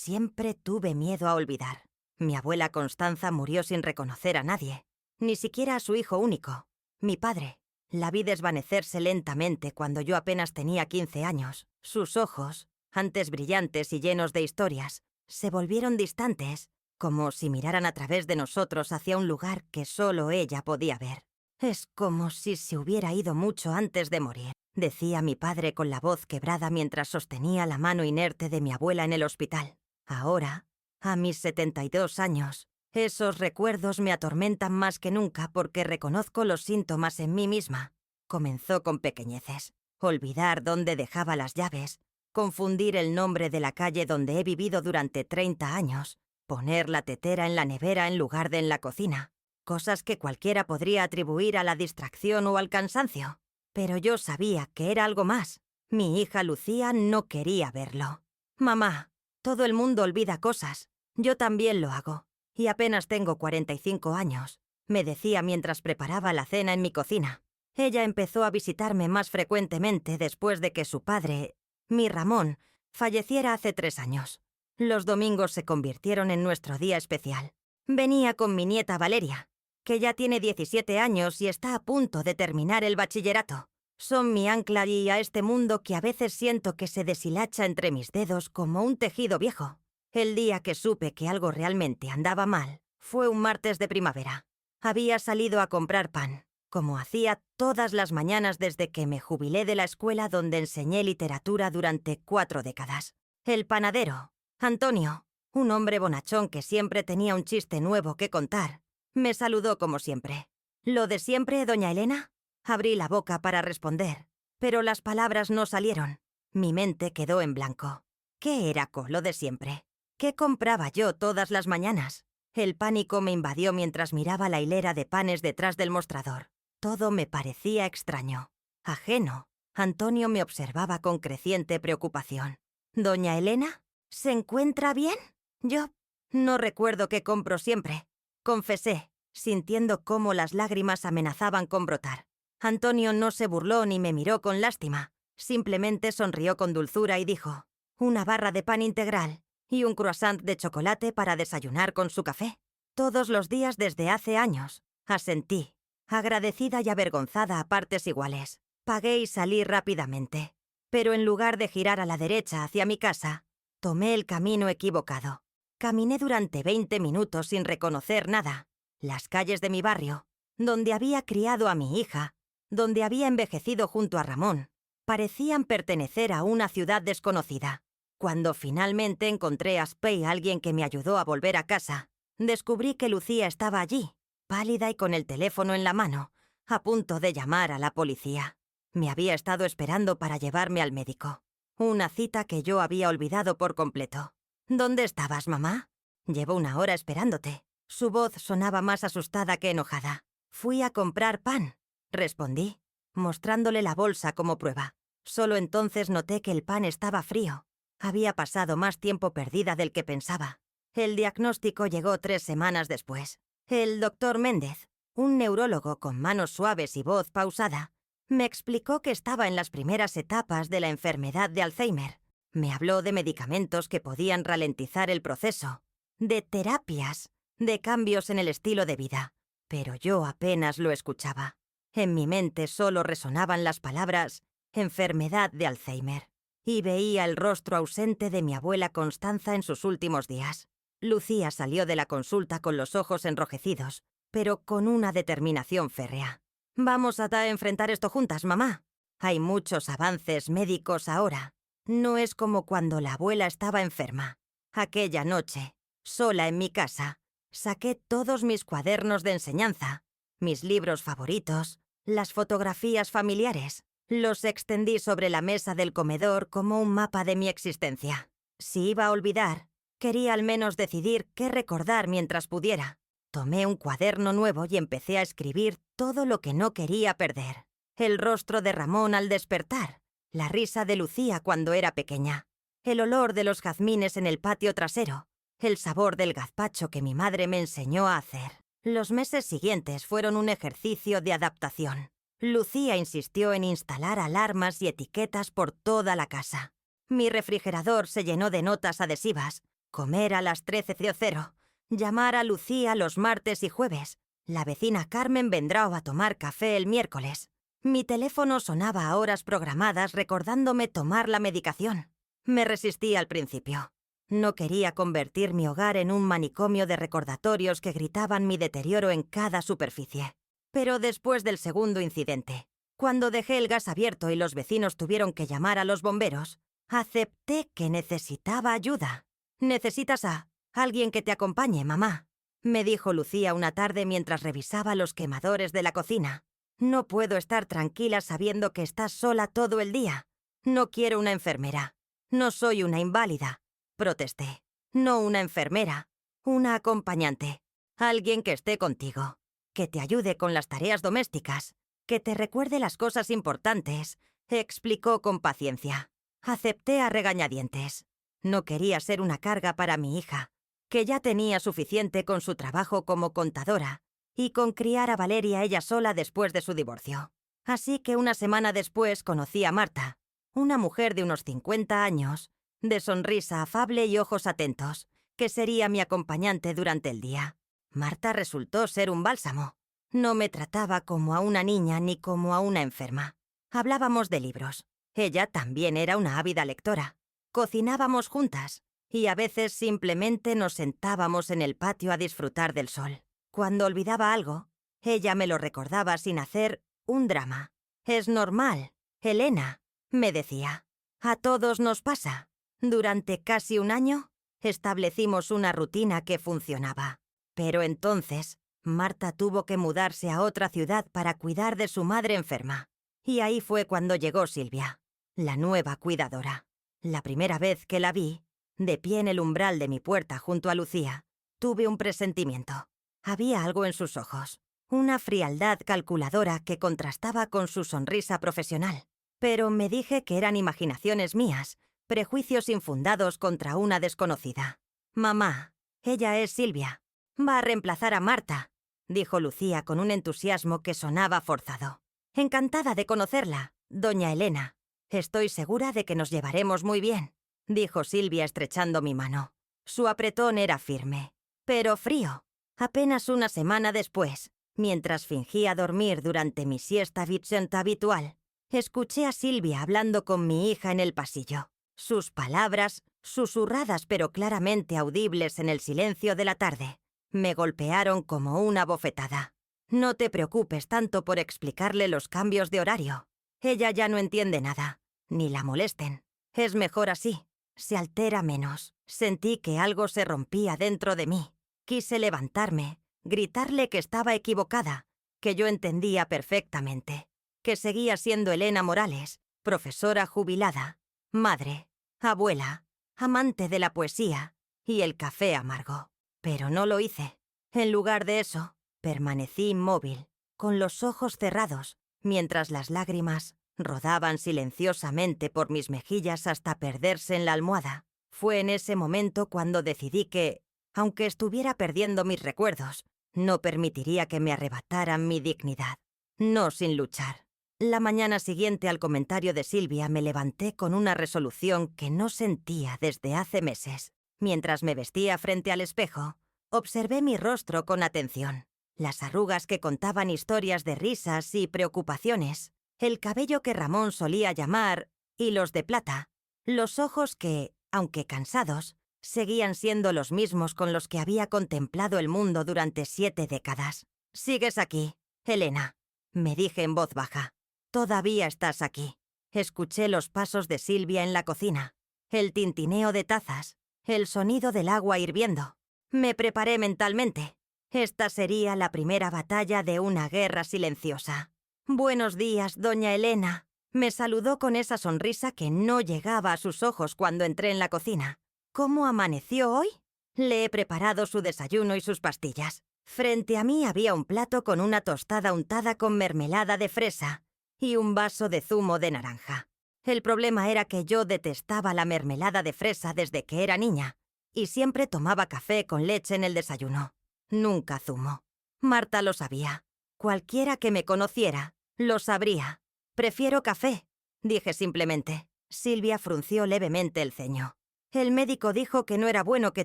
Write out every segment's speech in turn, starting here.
Siempre tuve miedo a olvidar. Mi abuela Constanza murió sin reconocer a nadie, ni siquiera a su hijo único, mi padre. La vi desvanecerse lentamente cuando yo apenas tenía 15 años. Sus ojos, antes brillantes y llenos de historias, se volvieron distantes, como si miraran a través de nosotros hacia un lugar que solo ella podía ver. «Es como si se hubiera ido mucho antes de morir», decía mi padre con la voz quebrada mientras sostenía la mano inerte de mi abuela en el hospital. Ahora, a mis 72 años, esos recuerdos me atormentan más que nunca porque reconozco los síntomas en mí misma. Comenzó con pequeñeces. Olvidar dónde dejaba las llaves, confundir el nombre de la calle donde he vivido durante 30 años, poner la tetera en la nevera en lugar de en la cocina. Cosas que cualquiera podría atribuir a la distracción o al cansancio. Pero yo sabía que era algo más. Mi hija Lucía no quería verlo. «Mamá, todo el mundo olvida cosas. Yo también lo hago. Y apenas tengo 45 años», me decía mientras preparaba la cena en mi cocina. Ella empezó a visitarme más frecuentemente después de que su padre, mi Ramón, falleciera hace 3 años. Los domingos se convirtieron en nuestro día especial. Venía con mi nieta Valeria, que ya tiene 17 años y está a punto de terminar el bachillerato. Son mi ancla y a este mundo que a veces siento que se deshilacha entre mis dedos como un tejido viejo. El día que supe que algo realmente andaba mal fue un martes de primavera. Había salido a comprar pan, como hacía todas las mañanas desde que me jubilé de la escuela donde enseñé literatura durante 4 décadas. El panadero, Antonio, un hombre bonachón que siempre tenía un chiste nuevo que contar, me saludó como siempre. «¿Lo de siempre, doña Elena?». Abrí la boca para responder, pero las palabras no salieron. Mi mente quedó en blanco. ¿Qué era lo de siempre? ¿Qué compraba yo todas las mañanas? El pánico me invadió mientras miraba la hilera de panes detrás del mostrador. Todo me parecía extraño, ajeno. Antonio me observaba con creciente preocupación. «¿Doña Elena? ¿Se encuentra bien?» «Yo no recuerdo qué compro siempre», confesé, sintiendo cómo las lágrimas amenazaban con brotar. Antonio no se burló ni me miró con lástima. Simplemente sonrió con dulzura y dijo: «Una barra de pan integral y un croissant de chocolate para desayunar con su café». «Todos los días desde hace años», asentí, agradecida y avergonzada a partes iguales. Pagué y salí rápidamente. Pero en lugar de girar a la derecha hacia mi casa, tomé el camino equivocado. Caminé durante 20 minutos sin reconocer nada. Las calles de mi barrio, donde había criado a mi hija, donde había envejecido junto a Ramón, parecían pertenecer a una ciudad desconocida. Cuando finalmente encontré a Spey, alguien que me ayudó a volver a casa, descubrí que Lucía estaba allí, pálida y con el teléfono en la mano, a punto de llamar a la policía. Me había estado esperando para llevarme al médico. Una cita que yo había olvidado por completo. «¿Dónde estabas, mamá?» «Llevo 1 hora esperándote». Su voz sonaba más asustada que enojada. «Fui a comprar pan», respondí, mostrándole la bolsa como prueba. Solo entonces noté que el pan estaba frío. Había pasado más tiempo perdida del que pensaba. El diagnóstico llegó 3 semanas después. El doctor Méndez, un neurólogo con manos suaves y voz pausada, me explicó que estaba en las primeras etapas de la enfermedad de Alzheimer. Me habló de medicamentos que podían ralentizar el proceso, de terapias, de cambios en el estilo de vida. Pero yo apenas lo escuchaba. En mi mente solo resonaban las palabras «enfermedad de Alzheimer» y veía el rostro ausente de mi abuela Constanza en sus últimos días. Lucía salió de la consulta con los ojos enrojecidos, pero con una determinación férrea. «Vamos a enfrentar esto juntas, mamá. Hay muchos avances médicos ahora. No es como cuando la abuela estaba enferma. Aquella noche, sola en mi casa, saqué todos mis cuadernos de enseñanza, mis libros favoritos, las fotografías familiares. Los extendí sobre la mesa del comedor como un mapa de mi existencia. Si iba a olvidar, quería al menos decidir qué recordar mientras pudiera. Tomé un cuaderno nuevo y empecé a escribir todo lo que no quería perder. El rostro de Ramón al despertar, la risa de Lucía cuando era pequeña, el olor de los jazmines en el patio trasero, el sabor del gazpacho que mi madre me enseñó a hacer. Los meses siguientes fueron un ejercicio de adaptación. Lucía insistió en instalar alarmas y etiquetas por toda la casa. Mi refrigerador se llenó de notas adhesivas, Comer a las 13:00. Llamar a Lucía los martes y jueves. La vecina Carmen vendrá a tomar café el miércoles. Mi teléfono sonaba a horas programadas recordándome tomar la medicación. Me resistí al principio. No quería convertir mi hogar en un manicomio de recordatorios que gritaban mi deterioro en cada superficie. Pero después del segundo incidente, cuando dejé el gas abierto y los vecinos tuvieron que llamar a los bomberos, acepté que necesitaba ayuda. «¿Necesitas a alguien que te acompañe, mamá?», me dijo Lucía una tarde mientras revisaba los quemadores de la cocina. «No puedo estar tranquila sabiendo que estás sola todo el día. No quiero una enfermera. No soy una inválida», protesté. «No una enfermera. Una acompañante. Alguien que esté contigo. Que te ayude con las tareas domésticas. Que te recuerde las cosas importantes», explicó con paciencia. Acepté a regañadientes. No quería ser una carga para mi hija, que ya tenía suficiente con su trabajo como contadora y con criar a Valeria ella sola después de su divorcio. Así que una semana después conocí a Marta, una mujer de unos 50 años, de sonrisa afable y ojos atentos, que sería mi acompañante durante el día. Marta resultó ser un bálsamo. No me trataba como a una niña ni como a una enferma. Hablábamos de libros. Ella también era una ávida lectora. Cocinábamos juntas y a veces simplemente nos sentábamos en el patio a disfrutar del sol. Cuando olvidaba algo, ella me lo recordaba sin hacer un drama. «Es normal, Elena», me decía. «A todos nos pasa». Durante casi un año, establecimos una rutina que funcionaba. Pero entonces, Marta tuvo que mudarse a otra ciudad para cuidar de su madre enferma. Y ahí fue cuando llegó Silvia, la nueva cuidadora. La primera vez que la vi, de pie en el umbral de mi puerta junto a Lucía, tuve un presentimiento. Había algo en sus ojos, una frialdad calculadora que contrastaba con su sonrisa profesional. Pero me dije que eran imaginaciones mías, prejuicios infundados contra una desconocida. «Mamá, ella es Silvia. Va a reemplazar a Marta», dijo Lucía con un entusiasmo que sonaba forzado. «Encantada de conocerla, doña Elena. Estoy segura de que nos llevaremos muy bien», dijo Silvia estrechando mi mano. Su apretón era firme, pero frío. Apenas una semana después, mientras fingía dormir durante mi siesta habitual, escuché a Silvia hablando con mi hija en el pasillo. Sus palabras, susurradas pero claramente audibles en el silencio de la tarde, me golpearon como una bofetada. «No te preocupes tanto por explicarle los cambios de horario. Ella ya no entiende nada. Ni la molesten. Es mejor así. Se altera menos». Sentí que algo se rompía dentro de mí. Quise levantarme, gritarle que estaba equivocada, que yo entendía perfectamente, que seguía siendo Elena Morales, profesora jubilada, madre, abuela, amante de la poesía y el café amargo. Pero no lo hice. En lugar de eso, permanecí inmóvil, con los ojos cerrados, mientras las lágrimas rodaban silenciosamente por mis mejillas hasta perderse en la almohada. Fue en ese momento cuando decidí que, aunque estuviera perdiendo mis recuerdos, no permitiría que me arrebataran mi dignidad. No sin luchar. La mañana siguiente al comentario de Silvia me levanté con una resolución que no sentía desde hace meses. Mientras me vestía frente al espejo, observé mi rostro con atención. Las arrugas que contaban historias de risas y preocupaciones, el cabello que Ramón solía llamar hilos de plata, los ojos que, aunque cansados, seguían siendo los mismos con los que había contemplado el mundo durante 7 décadas. «Sigues aquí, Elena», me dije en voz baja. «Todavía estás aquí». Escuché los pasos de Silvia en la cocina, el tintineo de tazas, el sonido del agua hirviendo. Me preparé mentalmente. Esta sería la primera batalla de una guerra silenciosa. «Buenos días, doña Elena», me saludó con esa sonrisa que no llegaba a sus ojos cuando entré en la cocina. «¿Cómo amaneció hoy?» Le he preparado su desayuno y sus pastillas. Frente a mí había un plato con una tostada untada con mermelada de fresa y un vaso de zumo de naranja. El problema era que yo detestaba la mermelada de fresa desde que era niña y siempre tomaba café con leche en el desayuno. Nunca zumo. Marta lo sabía. Cualquiera que me conociera lo sabría. «Prefiero café», dije simplemente. Silvia frunció levemente el ceño. El médico dijo que no era bueno que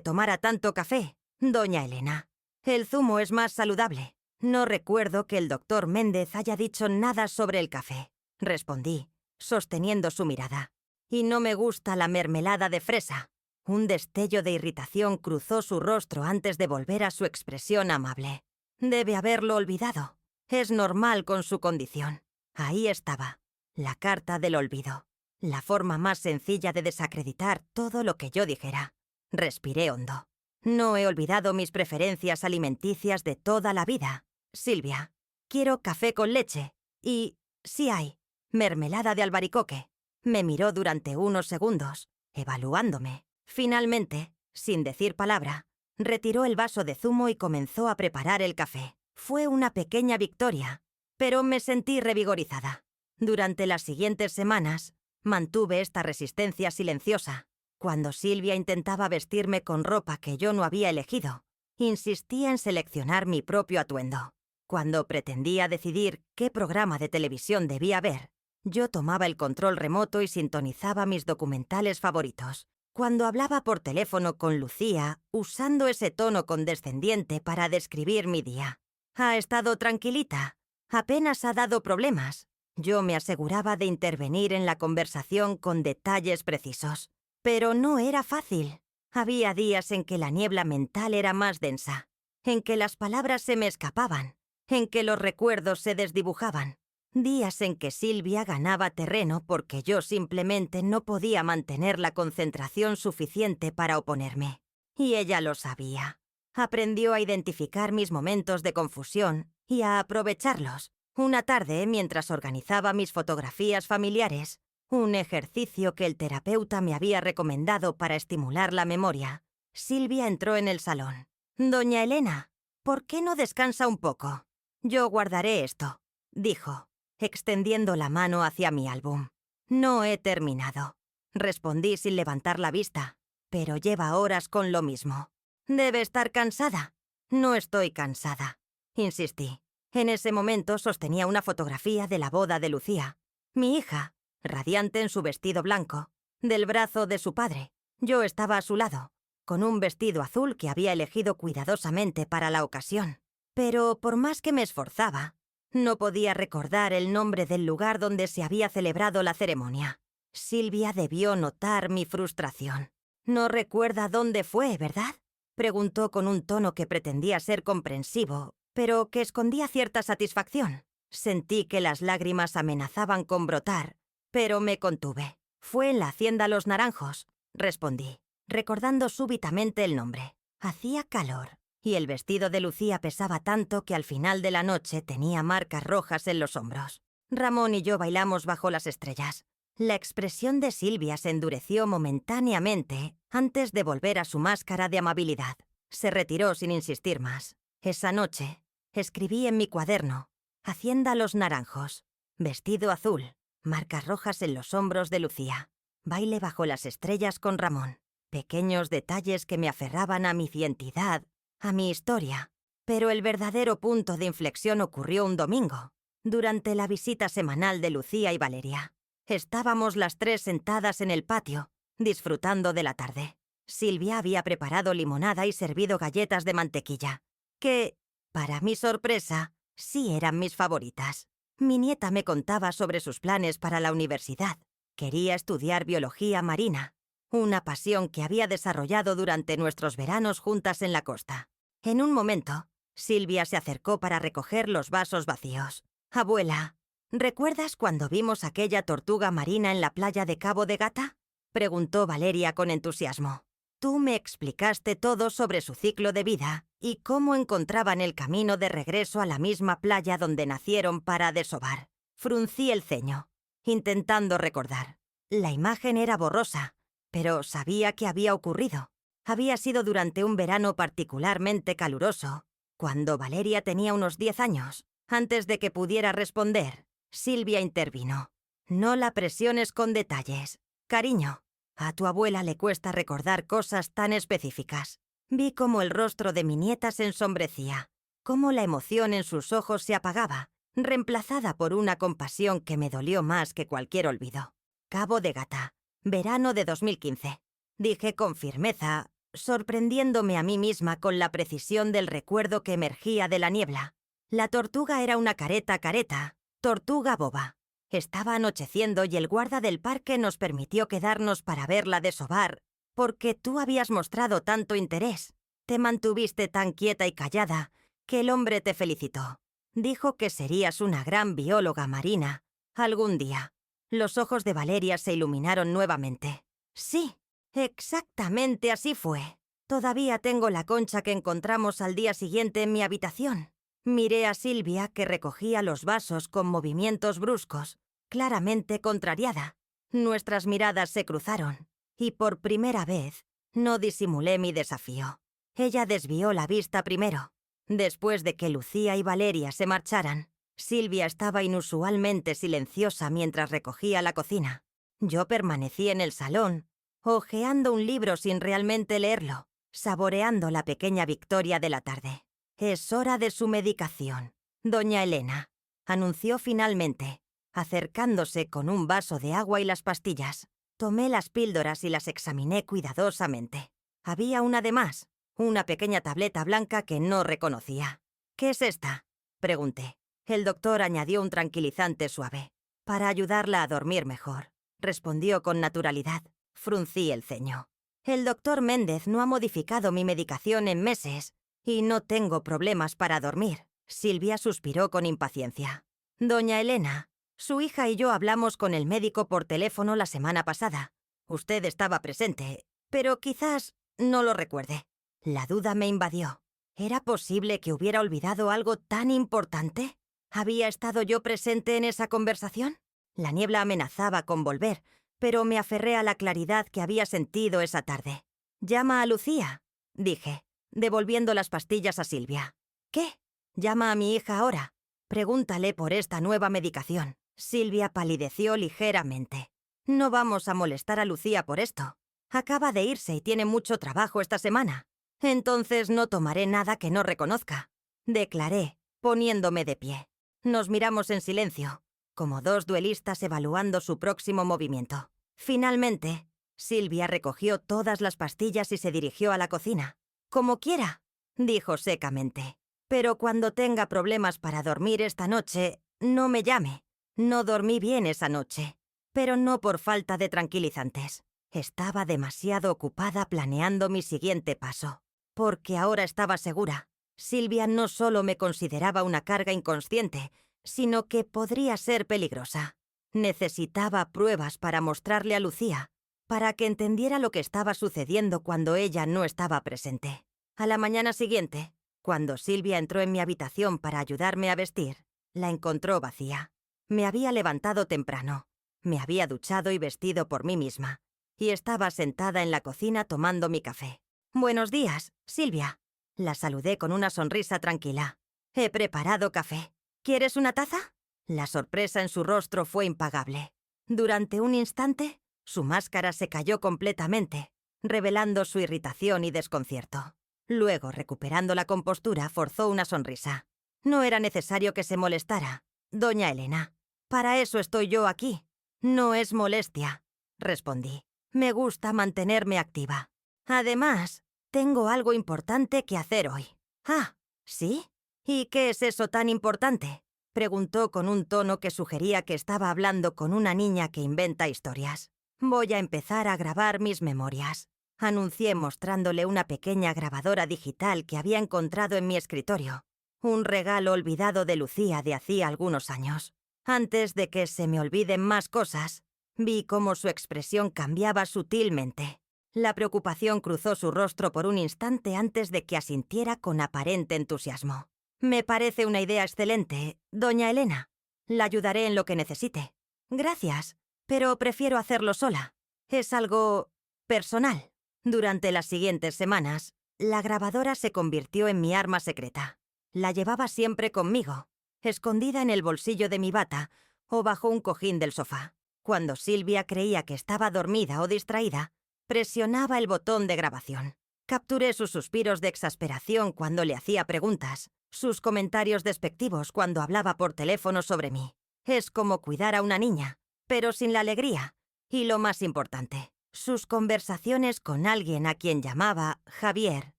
tomara tanto café, doña Elena. El zumo es más saludable. No recuerdo que el doctor Méndez haya dicho nada sobre el café, respondí, sosteniendo su mirada. Y no me gusta la mermelada de fresa. Un destello de irritación cruzó su rostro antes de volver a su expresión amable. Debe haberlo olvidado. Es normal con su condición. Ahí estaba, la carta del olvido. La forma más sencilla de desacreditar todo lo que yo dijera. Respiré hondo. No he olvidado mis preferencias alimenticias de toda la vida. Silvia, quiero café con leche. Y, sí hay, mermelada de albaricoque. Me miró durante unos segundos, evaluándome. Finalmente, sin decir palabra, retiró el vaso de zumo y comenzó a preparar el café. Fue una pequeña victoria, pero me sentí revigorizada. Durante las siguientes semanas, mantuve esta resistencia silenciosa. Cuando Silvia intentaba vestirme con ropa que yo no había elegido, insistía en seleccionar mi propio atuendo. Cuando pretendía decidir qué programa de televisión debía ver, yo tomaba el control remoto y sintonizaba mis documentales favoritos. Cuando hablaba por teléfono con Lucía, usando ese tono condescendiente para describir mi día. «Ha estado tranquilita. Apenas ha dado problemas». Yo me aseguraba de intervenir en la conversación con detalles precisos. Pero no era fácil. Había días en que la niebla mental era más densa, en que las palabras se me escapaban, en que los recuerdos se desdibujaban. Días en que Silvia ganaba terreno porque yo simplemente no podía mantener la concentración suficiente para oponerme. Y ella lo sabía. Aprendió a identificar mis momentos de confusión y a aprovecharlos. Una tarde, mientras organizaba mis fotografías familiares, un ejercicio que el terapeuta me había recomendado para estimular la memoria, Silvia entró en el salón. «Doña Elena, ¿por qué no descansa un poco? Yo guardaré esto», dijo, extendiendo la mano hacia mi álbum. «No he terminado», respondí sin levantar la vista, «pero lleva horas con lo mismo». «Debe estar cansada». «No estoy cansada», insistí. En ese momento sostenía una fotografía de la boda de Lucía, mi hija, radiante en su vestido blanco, del brazo de su padre. Yo estaba a su lado, con un vestido azul que había elegido cuidadosamente para la ocasión. Pero por más que me esforzaba, no podía recordar el nombre del lugar donde se había celebrado la ceremonia. Silvia debió notar mi frustración. «No recuerda dónde fue, ¿verdad?», preguntó con un tono que pretendía ser comprensivo, pero que escondía cierta satisfacción. Sentí que las lágrimas amenazaban con brotar, pero me contuve. «Fue en la Hacienda Los Naranjos», respondí, recordando súbitamente el nombre. Hacía calor, y el vestido de Lucía pesaba tanto que al final de la noche tenía marcas rojas en los hombros. Ramón y yo bailamos bajo las estrellas. La expresión de Silvia se endureció momentáneamente antes de volver a su máscara de amabilidad. Se retiró sin insistir más. Esa noche, escribí en mi cuaderno: «Hacienda Los Naranjos, vestido azul, marcas rojas en los hombros de Lucía, baile bajo las estrellas con Ramón». Pequeños detalles que me aferraban a mi identidad, a mi historia. Pero el verdadero punto de inflexión ocurrió un domingo, durante la visita semanal de Lucía y Valeria. Estábamos las tres sentadas en el patio, disfrutando de la tarde. Silvia había preparado limonada y servido galletas de mantequilla, que, para mi sorpresa, sí eran mis favoritas. Mi nieta me contaba sobre sus planes para la universidad. Quería estudiar biología marina, una pasión que había desarrollado durante nuestros veranos juntas en la costa. En un momento, Silvia se acercó para recoger los vasos vacíos. «Abuela, ¿recuerdas cuando vimos aquella tortuga marina en la playa de Cabo de Gata?», preguntó Valeria con entusiasmo. «Tú me explicaste todo sobre su ciclo de vida y cómo encontraban el camino de regreso a la misma playa donde nacieron para desovar». Fruncí el ceño, intentando recordar. La imagen era borrosa, pero sabía que había ocurrido. Había sido durante un verano particularmente caluroso, cuando Valeria tenía unos 10 años. Antes de que pudiera responder, Silvia intervino. «No la presiones con detalles. Cariño, a tu abuela le cuesta recordar cosas tan específicas». Vi cómo el rostro de mi nieta se ensombrecía, cómo la emoción en sus ojos se apagaba, reemplazada por una compasión que me dolió más que cualquier olvido. Cabo de Gata, verano de 2015. dije con firmeza, sorprendiéndome a mí misma con la precisión del recuerdo que emergía de la niebla. La tortuga era una careta, tortuga boba. Estaba anocheciendo y el guarda del parque nos permitió quedarnos para verla desovar, porque tú habías mostrado tanto interés. Te mantuviste tan quieta y callada que el hombre te felicitó. Dijo que serías una gran bióloga marina algún día. Los ojos de Valeria se iluminaron nuevamente. Sí, exactamente así fue. Todavía tengo la concha que encontramos al día siguiente en mi habitación. Miré a Silvia, que recogía los vasos con movimientos bruscos, claramente contrariada. Nuestras miradas se cruzaron, y por primera vez no disimulé mi desafío. Ella desvió la vista primero. Después de que Lucía y Valeria se marcharan, Silvia estaba inusualmente silenciosa mientras recogía la cocina. Yo permanecí en el salón, hojeando un libro sin realmente leerlo, saboreando la pequeña victoria de la tarde. «Es hora de su medicación, doña Elena», anunció finalmente, acercándose con un vaso de agua y las pastillas. Tomé las píldoras y las examiné cuidadosamente. Había una de más, una pequeña tableta blanca que no reconocía. «¿Qué es esta?», pregunté. El doctor añadió un tranquilizante suave. «Para ayudarla a dormir mejor», respondió con naturalidad. Fruncí el ceño. «El doctor Méndez no ha modificado mi medicación en meses y no tengo problemas para dormir». Silvia suspiró con impaciencia. «Doña Elena, su hija y yo hablamos con el médico por teléfono la semana pasada. Usted estaba presente, pero quizás no lo recuerde». La duda me invadió. ¿Era posible que hubiera olvidado algo tan importante? ¿Había estado yo presente en esa conversación? La niebla amenazaba con volver, pero me aferré a la claridad que había sentido esa tarde. «Llama a Lucía», dije, devolviendo las pastillas a Silvia. «¿Qué? Llama a mi hija ahora. Pregúntale por esta nueva medicación». Silvia palideció ligeramente. «No vamos a molestar a Lucía por esto. Acaba de irse y tiene mucho trabajo esta semana. Entonces no tomaré nada que no reconozca», declaré, poniéndome de pie. Nos miramos en silencio, como dos duelistas evaluando su próximo movimiento. Finalmente, Silvia recogió todas las pastillas y se dirigió a la cocina. «Como quiera», dijo secamente. «Pero cuando tenga problemas para dormir esta noche, no me llame». No dormí bien esa noche, pero no por falta de tranquilizantes. Estaba demasiado ocupada planeando mi siguiente paso, porque ahora estaba segura. Silvia no solo me consideraba una carga inconsciente, sino que podría ser peligrosa. Necesitaba pruebas para mostrarle a Lucía, para que entendiera lo que estaba sucediendo cuando ella no estaba presente. A la mañana siguiente, cuando Silvia entró en mi habitación para ayudarme a vestir, la encontró vacía. Me había levantado temprano, me había duchado y vestido por mí misma, y estaba sentada en la cocina tomando mi café. «Buenos días, Silvia», la saludé con una sonrisa tranquila. «He preparado café. ¿Quieres una taza?». La sorpresa en su rostro fue impagable. Durante un instante, su máscara se cayó completamente, revelando su irritación y desconcierto. Luego, recuperando la compostura, forzó una sonrisa. «No era necesario que se molestara, doña Elena. Para eso estoy yo aquí». «No es molestia», respondí. «Me gusta mantenerme activa. Además, tengo algo importante que hacer hoy». «Ah, ¿sí? ¿Y qué es eso tan importante?», preguntó con un tono que sugería que estaba hablando con una niña que inventa historias. «Voy a empezar a grabar mis memorias», anuncié mostrándole una pequeña grabadora digital que había encontrado en mi escritorio. Un regalo olvidado de Lucía de hacía algunos años. Antes de que se me olviden más cosas, vi cómo su expresión cambiaba sutilmente. La preocupación cruzó su rostro por un instante antes de que asintiera con aparente entusiasmo. «Me parece una idea excelente, doña Elena. La ayudaré en lo que necesite». «Gracias, pero prefiero hacerlo sola. Es algo personal». Durante las siguientes semanas, la grabadora se convirtió en mi arma secreta. La llevaba siempre conmigo, escondida en el bolsillo de mi bata o bajo un cojín del sofá. Cuando Silvia creía que estaba dormida o distraída, presionaba el botón de grabación. Capturé sus suspiros de exasperación cuando le hacía preguntas, sus comentarios despectivos cuando hablaba por teléfono sobre mí. Es como cuidar a una niña, pero sin la alegría. Y lo más importante, Sus conversaciones con alguien a quien llamaba Javier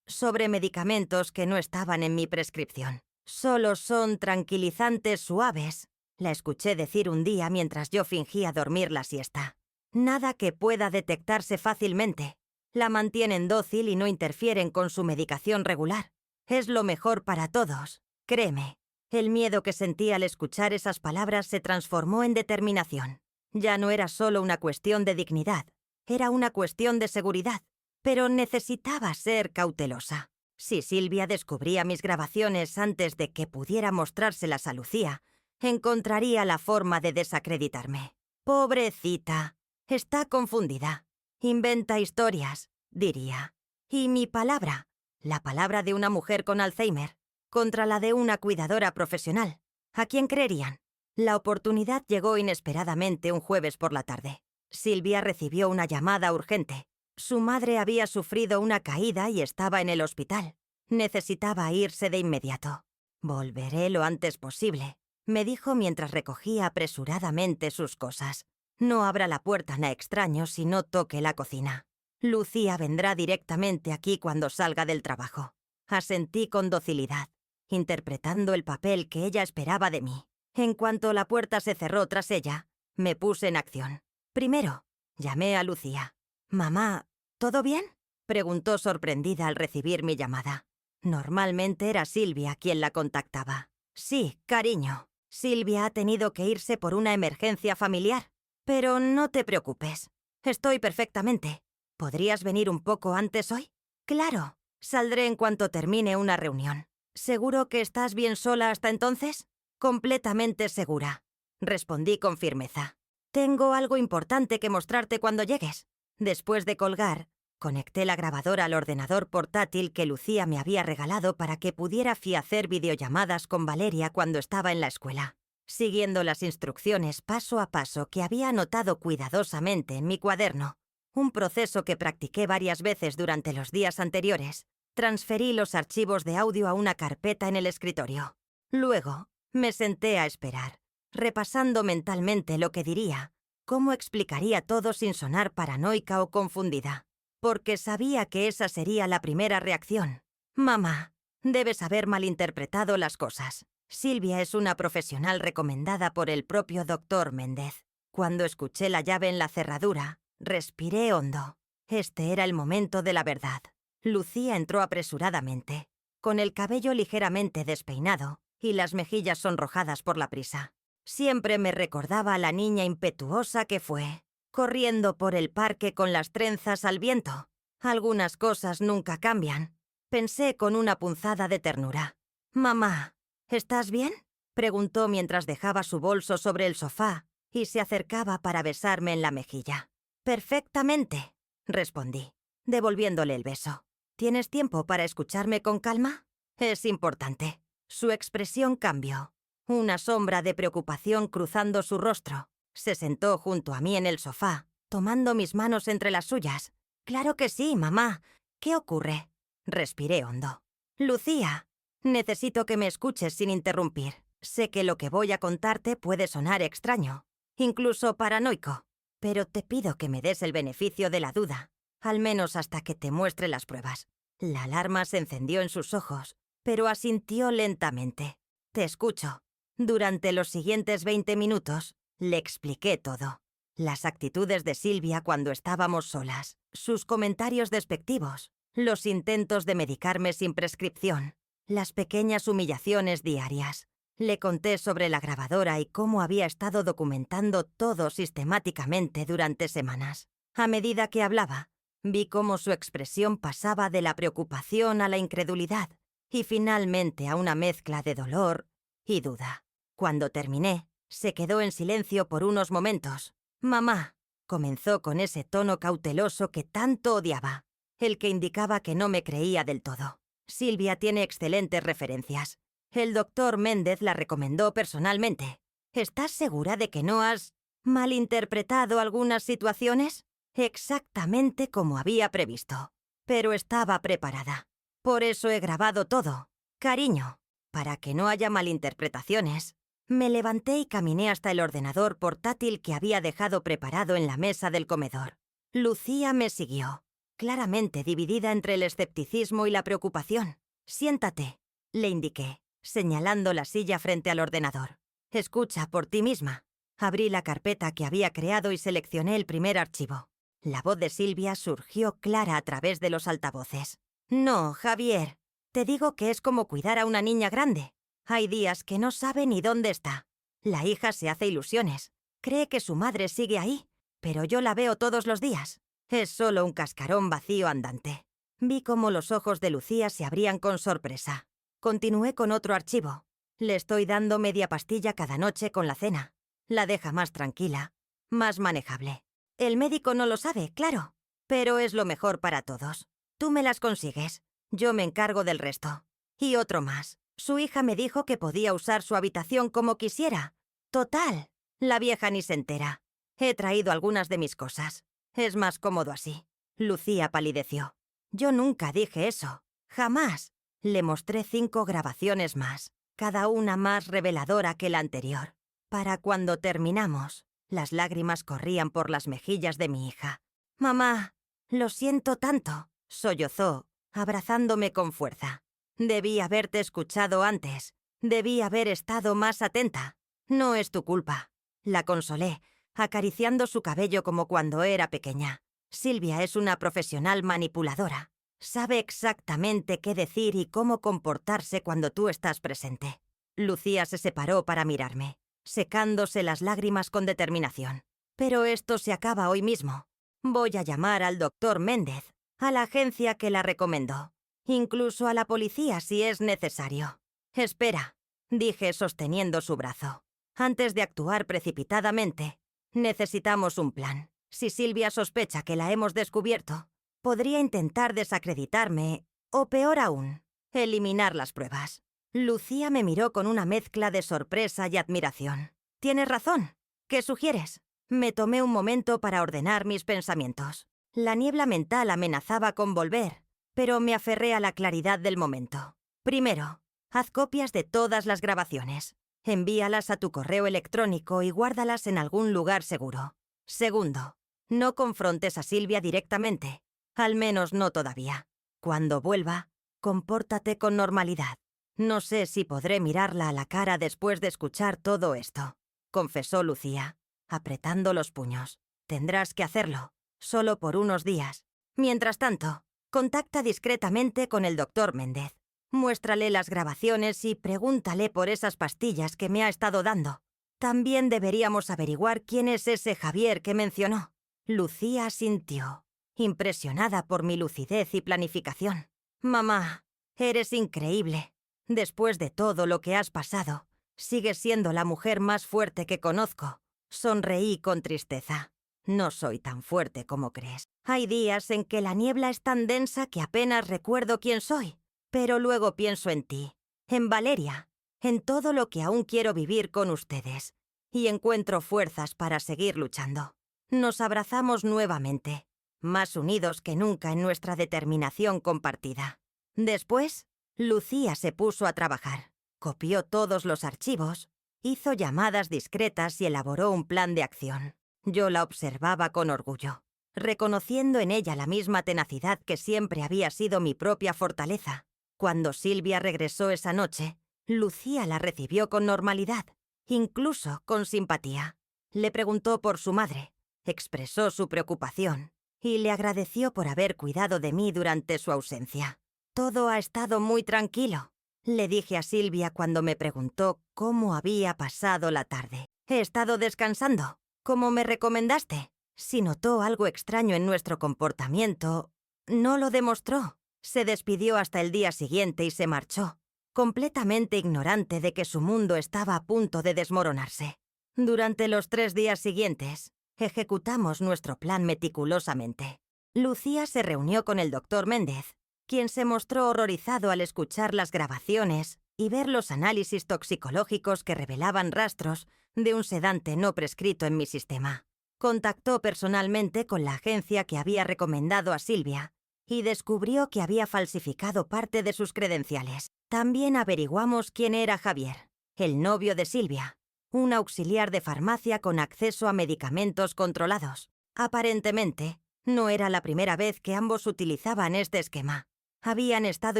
sobre medicamentos que no estaban en mi prescripción. Solo son tranquilizantes suaves, la escuché decir un día mientras yo fingía dormir la siesta. Nada que pueda detectarse fácilmente. La mantienen dócil y no interfieren con su medicación regular. Es lo mejor para todos, créeme. El miedo que sentí al escuchar esas palabras se transformó en determinación. Ya no era solo una cuestión de dignidad, era una cuestión de seguridad. Pero necesitaba ser cautelosa. Si Silvia descubría mis grabaciones antes de que pudiera mostrárselas a Lucía, encontraría la forma de desacreditarme. Pobrecita, está confundida. Inventa historias, diría. Y mi palabra, la palabra de una mujer con Alzheimer, contra la de una cuidadora profesional. ¿A quién creerían? La oportunidad llegó inesperadamente un jueves por la tarde. Silvia recibió una llamada urgente. Su madre había sufrido una caída y estaba en el hospital. Necesitaba irse de inmediato. «Volveré lo antes posible», me dijo mientras recogía apresuradamente sus cosas. «No abra la puerta a extraños y no toque la cocina. Lucía vendrá directamente aquí cuando salga del trabajo». Asentí con docilidad, interpretando el papel que ella esperaba de mí. En cuanto la puerta se cerró tras ella, me puse en acción. Primero, llamé a Lucía. «Mamá, ¿todo bien?», preguntó sorprendida al recibir mi llamada. Normalmente era Silvia quien la contactaba. «Sí, cariño. Silvia ha tenido que irse por una emergencia familiar. Pero no te preocupes. Estoy perfectamente. ¿Podrías venir un poco antes hoy?» «Claro. Saldré en cuanto termine una reunión». «¿Seguro que estás bien sola hasta entonces?» «Completamente segura», respondí con firmeza. «Tengo algo importante que mostrarte cuando llegues». Después de colgar, conecté la grabadora al ordenador portátil que Lucía me había regalado para que pudiera hacer videollamadas con Valeria cuando estaba en la escuela. Siguiendo las instrucciones paso a paso que había anotado cuidadosamente en mi cuaderno, un proceso que practiqué varias veces durante los días anteriores, transferí los archivos de audio a una carpeta en el escritorio. Luego, me senté a esperar, repasando mentalmente lo que diría, cómo explicaría todo sin sonar paranoica o confundida, porque sabía que esa sería la primera reacción. «Mamá, debes haber malinterpretado las cosas. Silvia es una profesional recomendada por el propio doctor Méndez». Cuando escuché la llave en la cerradura, respiré hondo. Este era el momento de la verdad. Lucía entró apresuradamente, con el cabello ligeramente despeinado y las mejillas sonrojadas por la prisa. Siempre me recordaba a la niña impetuosa que fue, corriendo por el parque con las trenzas al viento. Algunas cosas nunca cambian, pensé con una punzada de ternura. «Mamá, ¿estás bien?», preguntó mientras dejaba su bolso sobre el sofá y se acercaba para besarme en la mejilla. «Perfectamente», respondí, devolviéndole el beso. «¿Tienes tiempo para escucharme con calma? Es importante». Su expresión cambió. Una sombra de preocupación cruzando su rostro. Se sentó junto a mí en el sofá, tomando mis manos entre las suyas. «Claro que sí, mamá. ¿Qué ocurre?». Respiré hondo. «Lucía, necesito que me escuches sin interrumpir. Sé que lo que voy a contarte puede sonar extraño, incluso paranoico, pero te pido que me des el beneficio de la duda, al menos hasta que te muestre las pruebas». La alarma se encendió en sus ojos, pero asintió lentamente. «Te escucho». Durante los siguientes 20 minutos, le expliqué todo. Las actitudes de Silvia cuando estábamos solas, sus comentarios despectivos, los intentos de medicarme sin prescripción, las pequeñas humillaciones diarias. Le conté sobre la grabadora y cómo había estado documentando todo sistemáticamente durante semanas. A medida que hablaba, vi cómo su expresión pasaba de la preocupación a la incredulidad y finalmente a una mezcla de dolor y duda. Cuando terminé, se quedó en silencio por unos momentos. «Mamá», comenzó con ese tono cauteloso que tanto odiaba, el que indicaba que no me creía del todo. «Silvia tiene excelentes referencias. El doctor Méndez la recomendó personalmente. ¿Estás segura de que no has malinterpretado algunas situaciones?» Exactamente como había previsto. Pero estaba preparada. Por eso he grabado todo. Cariño, para que no haya malinterpretaciones. Me levanté y caminé hasta el ordenador portátil que había dejado preparado en la mesa del comedor. Lucía me siguió, claramente dividida entre el escepticismo y la preocupación. «Siéntate», le indiqué, señalando la silla frente al ordenador. «Escucha por ti misma». Abrí la carpeta que había creado y seleccioné el primer archivo. La voz de Silvia surgió clara a través de los altavoces. «No, Javier, te digo que es como cuidar a una niña grande. Hay días que no sabe ni dónde está. La hija se hace ilusiones. Cree que su madre sigue ahí, pero yo la veo todos los días. Es solo un cascarón vacío andante». Vi cómo los ojos de Lucía se abrían con sorpresa. Continué con otro archivo. «Le estoy dando media pastilla cada noche con la cena. La deja más tranquila, más manejable. El médico no lo sabe, claro, pero es lo mejor para todos. Tú me las consigues, yo me encargo del resto». Y otro más. «Su hija me dijo que podía usar su habitación como quisiera. Total, la vieja ni se entera. He traído algunas de mis cosas. Es más cómodo así». Lucía palideció. «Yo nunca dije eso. Jamás». Le mostré 5 grabaciones más, cada una más reveladora que la anterior. Para cuando terminamos, las lágrimas corrían por las mejillas de mi hija. «Mamá, lo siento tanto», sollozó, abrazándome con fuerza. «Debí haberte escuchado antes. Debí haber estado más atenta. No es tu culpa». La consolé, acariciando su cabello como cuando era pequeña. «Silvia es una profesional manipuladora. Sabe exactamente qué decir y cómo comportarse cuando tú estás presente». Lucía se separó para mirarme, secándose las lágrimas con determinación. «Pero esto se acaba hoy mismo. Voy a llamar al doctor Méndez, a la agencia que la recomendó, incluso a la policía si es necesario». «Espera», dije sosteniendo su brazo. «Antes de actuar precipitadamente, necesitamos un plan. Si Silvia sospecha que la hemos descubierto, podría intentar desacreditarme, o peor aún, eliminar las pruebas». Lucía me miró con una mezcla de sorpresa y admiración. «Tienes razón. ¿Qué sugieres?» Me tomé un momento para ordenar mis pensamientos. La niebla mental amenazaba con volver, pero me aferré a la claridad del momento. «Primero, haz copias de todas las grabaciones. Envíalas a tu correo electrónico y guárdalas en algún lugar seguro. Segundo, no confrontes a Silvia directamente, al menos no todavía. Cuando vuelva, compórtate con normalidad. No sé si podré mirarla a la cara después de escuchar todo esto», confesó Lucía, apretando los puños. «Tendrás que hacerlo, solo por unos días. Mientras tanto, contacta discretamente con el doctor Méndez. Muéstrale las grabaciones y pregúntale por esas pastillas que me ha estado dando. También deberíamos averiguar quién es ese Javier que mencionó». Lucía asintió, impresionada por mi lucidez y planificación. «Mamá, eres increíble. Después de todo lo que has pasado, sigues siendo la mujer más fuerte que conozco». Sonreí con tristeza. «No soy tan fuerte como crees. Hay días en que la niebla es tan densa que apenas recuerdo quién soy. Pero luego pienso en ti, en Valeria, en todo lo que aún quiero vivir con ustedes, y encuentro fuerzas para seguir luchando». Nos abrazamos nuevamente, más unidos que nunca en nuestra determinación compartida. Después, Lucía se puso a trabajar. Copió todos los archivos, hizo llamadas discretas y elaboró un plan de acción. Yo la observaba con orgullo, reconociendo en ella la misma tenacidad que siempre había sido mi propia fortaleza. Cuando Silvia regresó esa noche, Lucía la recibió con normalidad, incluso con simpatía. Le preguntó por su madre, expresó su preocupación y le agradeció por haber cuidado de mí durante su ausencia. «Todo ha estado muy tranquilo», le dije a Silvia cuando me preguntó cómo había pasado la tarde. «He estado descansando, como me recomendaste». Si notó algo extraño en nuestro comportamiento, no lo demostró. Se despidió hasta el día siguiente y se marchó, completamente ignorante de que su mundo estaba a punto de desmoronarse. Durante los 3 días siguientes, ejecutamos nuestro plan meticulosamente. Lucía se reunió con el doctor Méndez, quien se mostró horrorizado al escuchar las grabaciones y ver los análisis toxicológicos que revelaban rastros de un sedante no prescrito en mi sistema. Contactó personalmente con la agencia que había recomendado a Silvia y descubrió que había falsificado parte de sus credenciales. También averiguamos quién era Javier, el novio de Silvia, un auxiliar de farmacia con acceso a medicamentos controlados. Aparentemente, No era la primera vez que ambos utilizaban este esquema. Habían estado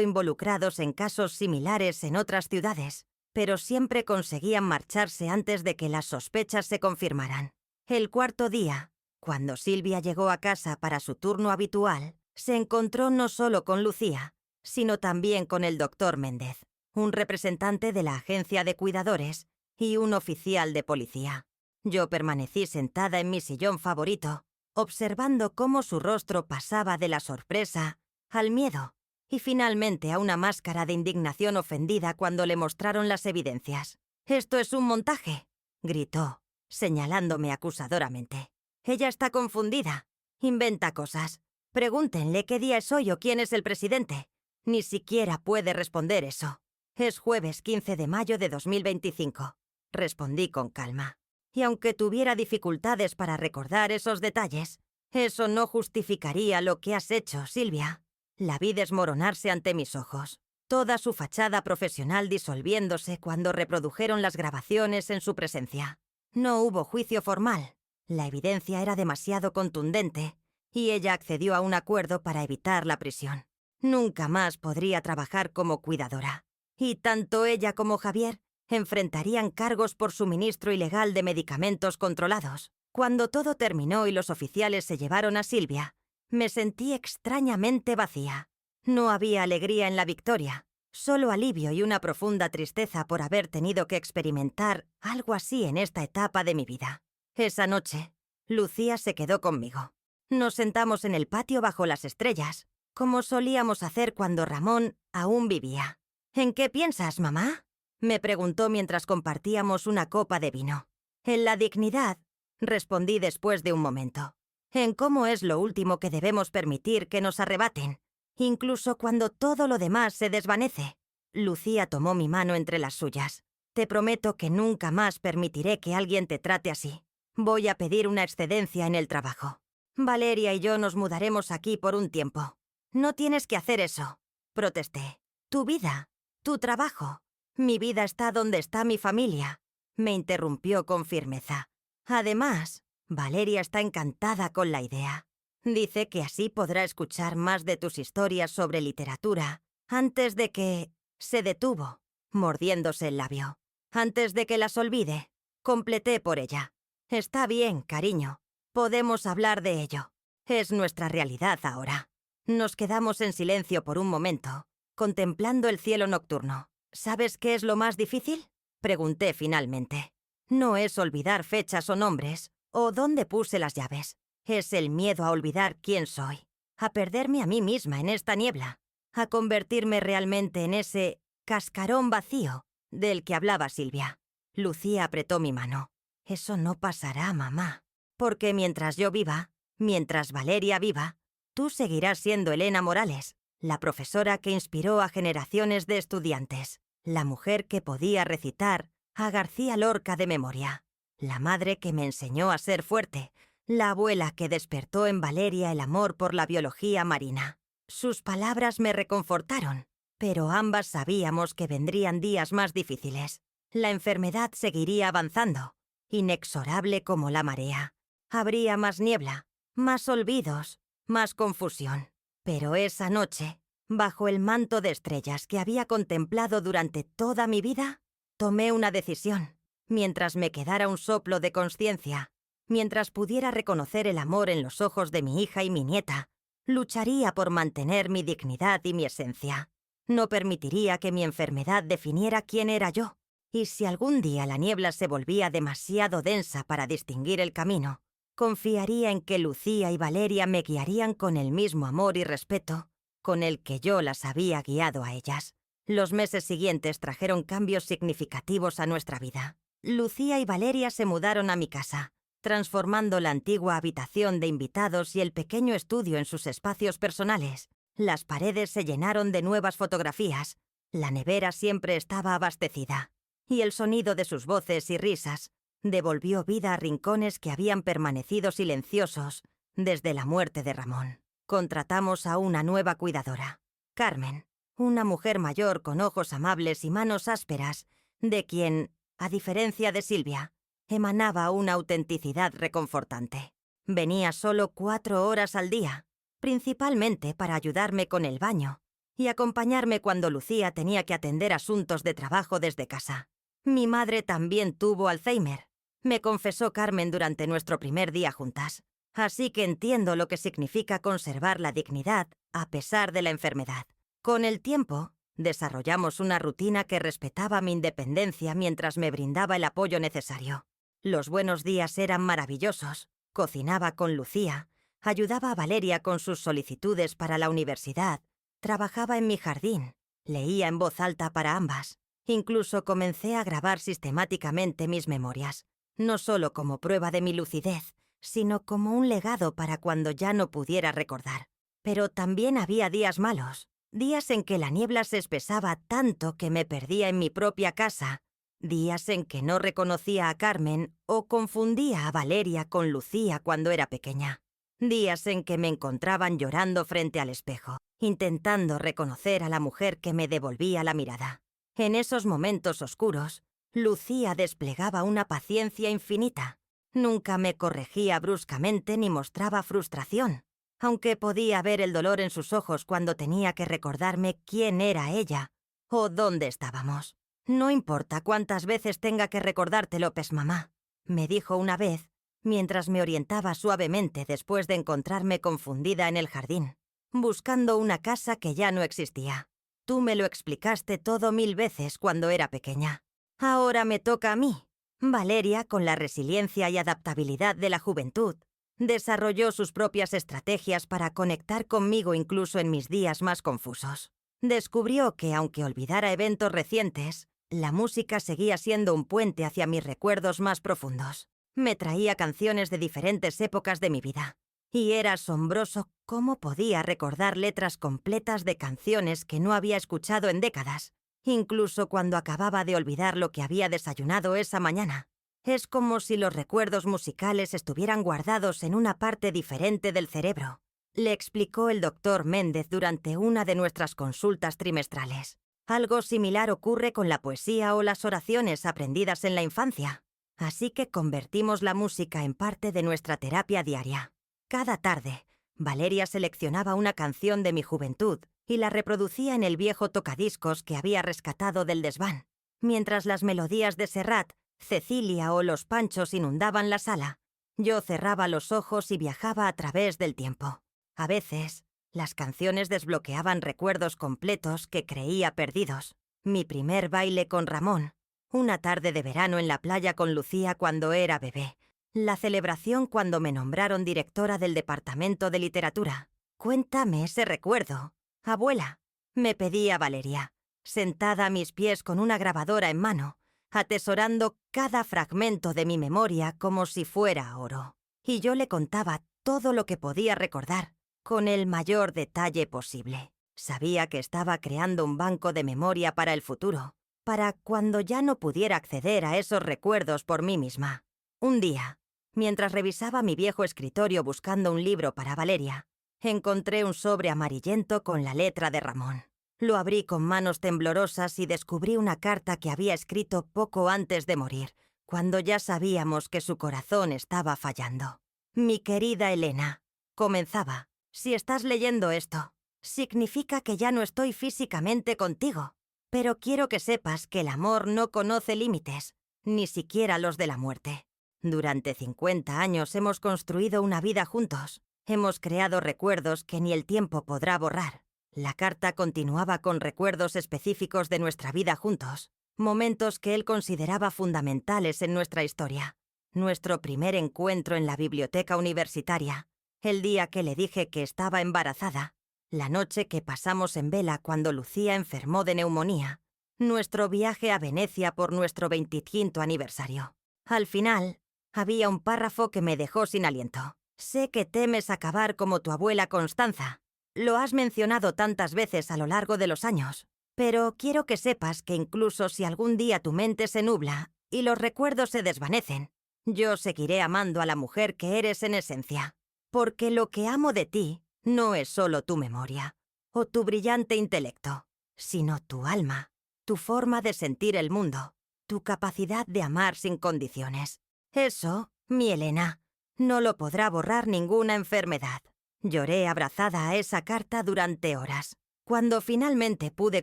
involucrados en casos similares en otras ciudades, pero siempre conseguían marcharse antes de que las sospechas se confirmaran. El cuarto día, cuando Silvia llegó a casa para su turno habitual, se encontró no solo con Lucía, sino también con el doctor Méndez, un representante de la agencia de cuidadores y un oficial de policía. Yo permanecí sentada en mi sillón favorito, observando cómo su rostro pasaba de la sorpresa al miedo y finalmente a una máscara de indignación ofendida cuando le mostraron las evidencias. «¡Esto es un montaje!», gritó, señalándome acusadoramente. «Ella está confundida. Inventa cosas. Pregúntenle qué día es hoy o quién es el presidente. Ni siquiera puede responder eso». «Es jueves 15 de mayo de 2025», respondí con calma. «Y aunque tuviera dificultades para recordar esos detalles, eso no justificaría lo que has hecho, Silvia». La vi desmoronarse ante mis ojos, toda su fachada profesional disolviéndose cuando reprodujeron las grabaciones en su presencia. No hubo juicio formal. La evidencia era demasiado contundente y ella accedió a un acuerdo para evitar la prisión. Nunca más podría trabajar como cuidadora. Y tanto ella como Javier enfrentarían cargos por suministro ilegal de medicamentos controlados. Cuando todo terminó y los oficiales se llevaron a Silvia, me sentí extrañamente vacía. No había alegría en la victoria, solo alivio y una profunda tristeza por haber tenido que experimentar algo así en esta etapa de mi vida. Esa noche, Lucía se quedó conmigo. Nos sentamos en el patio bajo las estrellas, como solíamos hacer cuando Ramón aún vivía. «¿En qué piensas, mamá?», me preguntó mientras compartíamos una copa de vino. «En la dignidad», respondí después de un momento. «En cómo es lo último que debemos permitir que nos arrebaten, incluso cuando todo lo demás se desvanece». Lucía tomó mi mano entre las suyas. «Te prometo que nunca más permitiré que alguien te trate así. Voy a pedir una excedencia en el trabajo. Valeria y yo nos mudaremos aquí por un tiempo». «No tienes que hacer eso», protesté. «Tu vida, tu trabajo. Mi vida está donde está mi familia», me interrumpió con firmeza. «Además, Valeria está encantada con la idea. Dice que así podrá escuchar más de tus historias sobre literatura antes de que...». Se detuvo, mordiéndose el labio. «Antes de que las olvide», completé por ella. «Está bien, cariño. Podemos hablar de ello. Es nuestra realidad ahora». Nos quedamos en silencio por un momento, contemplando el cielo nocturno. «¿Sabes qué es lo más difícil?», pregunté finalmente. «No es olvidar fechas o nombres, o dónde puse las llaves. Es el miedo a olvidar quién soy, a perderme a mí misma en esta niebla, a convertirme realmente en ese cascarón vacío del que hablaba Silvia». Lucía apretó mi mano. «Eso no pasará, mamá, porque mientras yo viva, mientras Valeria viva, tú seguirás siendo Elena Morales, la profesora que inspiró a generaciones de estudiantes, la mujer que podía recitar a García Lorca de memoria, la madre que me enseñó a ser fuerte, la abuela que despertó en Valeria el amor por la biología marina». Sus palabras me reconfortaron, pero ambas sabíamos que vendrían días más difíciles. La enfermedad seguiría avanzando, inexorable como la marea. Habría más niebla, más olvidos, más confusión. Pero esa noche, bajo el manto de estrellas que había contemplado durante toda mi vida, tomé una decisión. Mientras me quedara un soplo de consciencia, mientras pudiera reconocer el amor en los ojos de mi hija y mi nieta, lucharía por mantener mi dignidad y mi esencia. No permitiría que mi enfermedad definiera quién era yo. Y si algún día la niebla se volvía demasiado densa para distinguir el camino, confiaría en que Lucía y Valeria me guiarían con el mismo amor y respeto con el que yo las había guiado a ellas. Los meses siguientes trajeron cambios significativos a nuestra vida. Lucía y Valeria se mudaron a mi casa, transformando la antigua habitación de invitados y el pequeño estudio en sus espacios personales. Las paredes se llenaron de nuevas fotografías, la nevera siempre estaba abastecida, y el sonido de sus voces y risas devolvió vida a rincones que habían permanecido silenciosos desde la muerte de Ramón. Contratamos a una nueva cuidadora, Carmen, una mujer mayor con ojos amables y manos ásperas, de quien, a diferencia de Silvia, emanaba una autenticidad reconfortante. Venía solo 4 horas al día, principalmente para ayudarme con el baño y acompañarme cuando Lucía tenía que atender asuntos de trabajo desde casa. Mi madre también tuvo Alzheimer, me confesó Carmen durante nuestro primer día juntas. Así que entiendo lo que significa conservar la dignidad a pesar de la enfermedad. Con el tiempo, desarrollamos una rutina que respetaba mi independencia mientras me brindaba el apoyo necesario. Los buenos días eran maravillosos. Cocinaba con Lucía, ayudaba a Valeria con sus solicitudes para la universidad, trabajaba en mi jardín, leía en voz alta para ambas. Incluso comencé a grabar sistemáticamente mis memorias, no solo como prueba de mi lucidez, sino como un legado para cuando ya no pudiera recordar. Pero también había días malos, días en que la niebla se espesaba tanto que me perdía en mi propia casa, días en que no reconocía a Carmen o confundía a Valeria con Lucía cuando era pequeña, días en que me encontraban llorando frente al espejo, intentando reconocer a la mujer que me devolvía la mirada. En esos momentos oscuros, Lucía desplegaba una paciencia infinita. Nunca me corregía bruscamente ni mostraba frustración, aunque podía ver el dolor en sus ojos cuando tenía que recordarme quién era ella o dónde estábamos. «No importa cuántas veces tenga que recordártelo, mamá», me dijo una vez, mientras me orientaba suavemente después de encontrarme confundida en el jardín, buscando una casa que ya no existía. «Tú me lo explicaste todo 1000 veces cuando era pequeña. Ahora me toca a mí». Valeria, con la resiliencia y adaptabilidad de la juventud, desarrolló sus propias estrategias para conectar conmigo incluso en mis días más confusos. Descubrió que, aunque olvidara eventos recientes, la música seguía siendo un puente hacia mis recuerdos más profundos. Me traía canciones de diferentes épocas de mi vida, y era asombroso cómo podía recordar letras completas de canciones que no había escuchado en décadas, incluso cuando acababa de olvidar lo que había desayunado esa mañana. Es como si los recuerdos musicales estuvieran guardados en una parte diferente del cerebro, le explicó el doctor Méndez durante una de nuestras consultas trimestrales. Algo similar ocurre con la poesía o las oraciones aprendidas en la infancia. Así que convertimos la música en parte de nuestra terapia diaria. Cada tarde, Valeria seleccionaba una canción de mi juventud y la reproducía en el viejo tocadiscos que había rescatado del desván. Mientras las melodías de Serrat, Cecilia o Los Panchos inundaban la sala, yo cerraba los ojos y viajaba a través del tiempo. A veces, las canciones desbloqueaban recuerdos completos que creía perdidos. Mi primer baile con Ramón, una tarde de verano en la playa con Lucía cuando era bebé, la celebración cuando me nombraron directora del departamento de literatura. «Cuéntame ese recuerdo, abuela», me pedía Valeria, sentada a mis pies con una grabadora en mano, atesorando cada fragmento de mi memoria como si fuera oro. Y yo le contaba todo lo que podía recordar, con el mayor detalle posible. Sabía que estaba creando un banco de memoria para el futuro, para cuando ya no pudiera acceder a esos recuerdos por mí misma. Un día, mientras revisaba mi viejo escritorio buscando un libro para Valeria, encontré un sobre amarillento con la letra de Ramón. Lo abrí con manos temblorosas y descubrí una carta que había escrito poco antes de morir, cuando ya sabíamos que su corazón estaba fallando. «Mi querida Elena», comenzaba, «si estás leyendo esto, significa que ya no estoy físicamente contigo, pero quiero que sepas que el amor no conoce límites, ni siquiera los de la muerte. Durante 50 años hemos construido una vida juntos, hemos creado recuerdos que ni el tiempo podrá borrar». La carta continuaba con recuerdos específicos de nuestra vida juntos, momentos que él consideraba fundamentales en nuestra historia. Nuestro primer encuentro en la biblioteca universitaria, el día que le dije que estaba embarazada, la noche que pasamos en vela cuando Lucía enfermó de neumonía, nuestro viaje a Venecia por nuestro 25º aniversario. Al final, había un párrafo que me dejó sin aliento. «Sé que temes acabar como tu abuela Constanza. Lo has mencionado tantas veces a lo largo de los años, pero quiero que sepas que incluso si algún día tu mente se nubla y los recuerdos se desvanecen, yo seguiré amando a la mujer que eres en esencia, porque lo que amo de ti no es solo tu memoria o tu brillante intelecto, sino tu alma, tu forma de sentir el mundo, tu capacidad de amar sin condiciones. Eso, mi Elena, No lo podrá borrar ninguna enfermedad. Lloré abrazada a esa carta durante horas. Cuando finalmente pude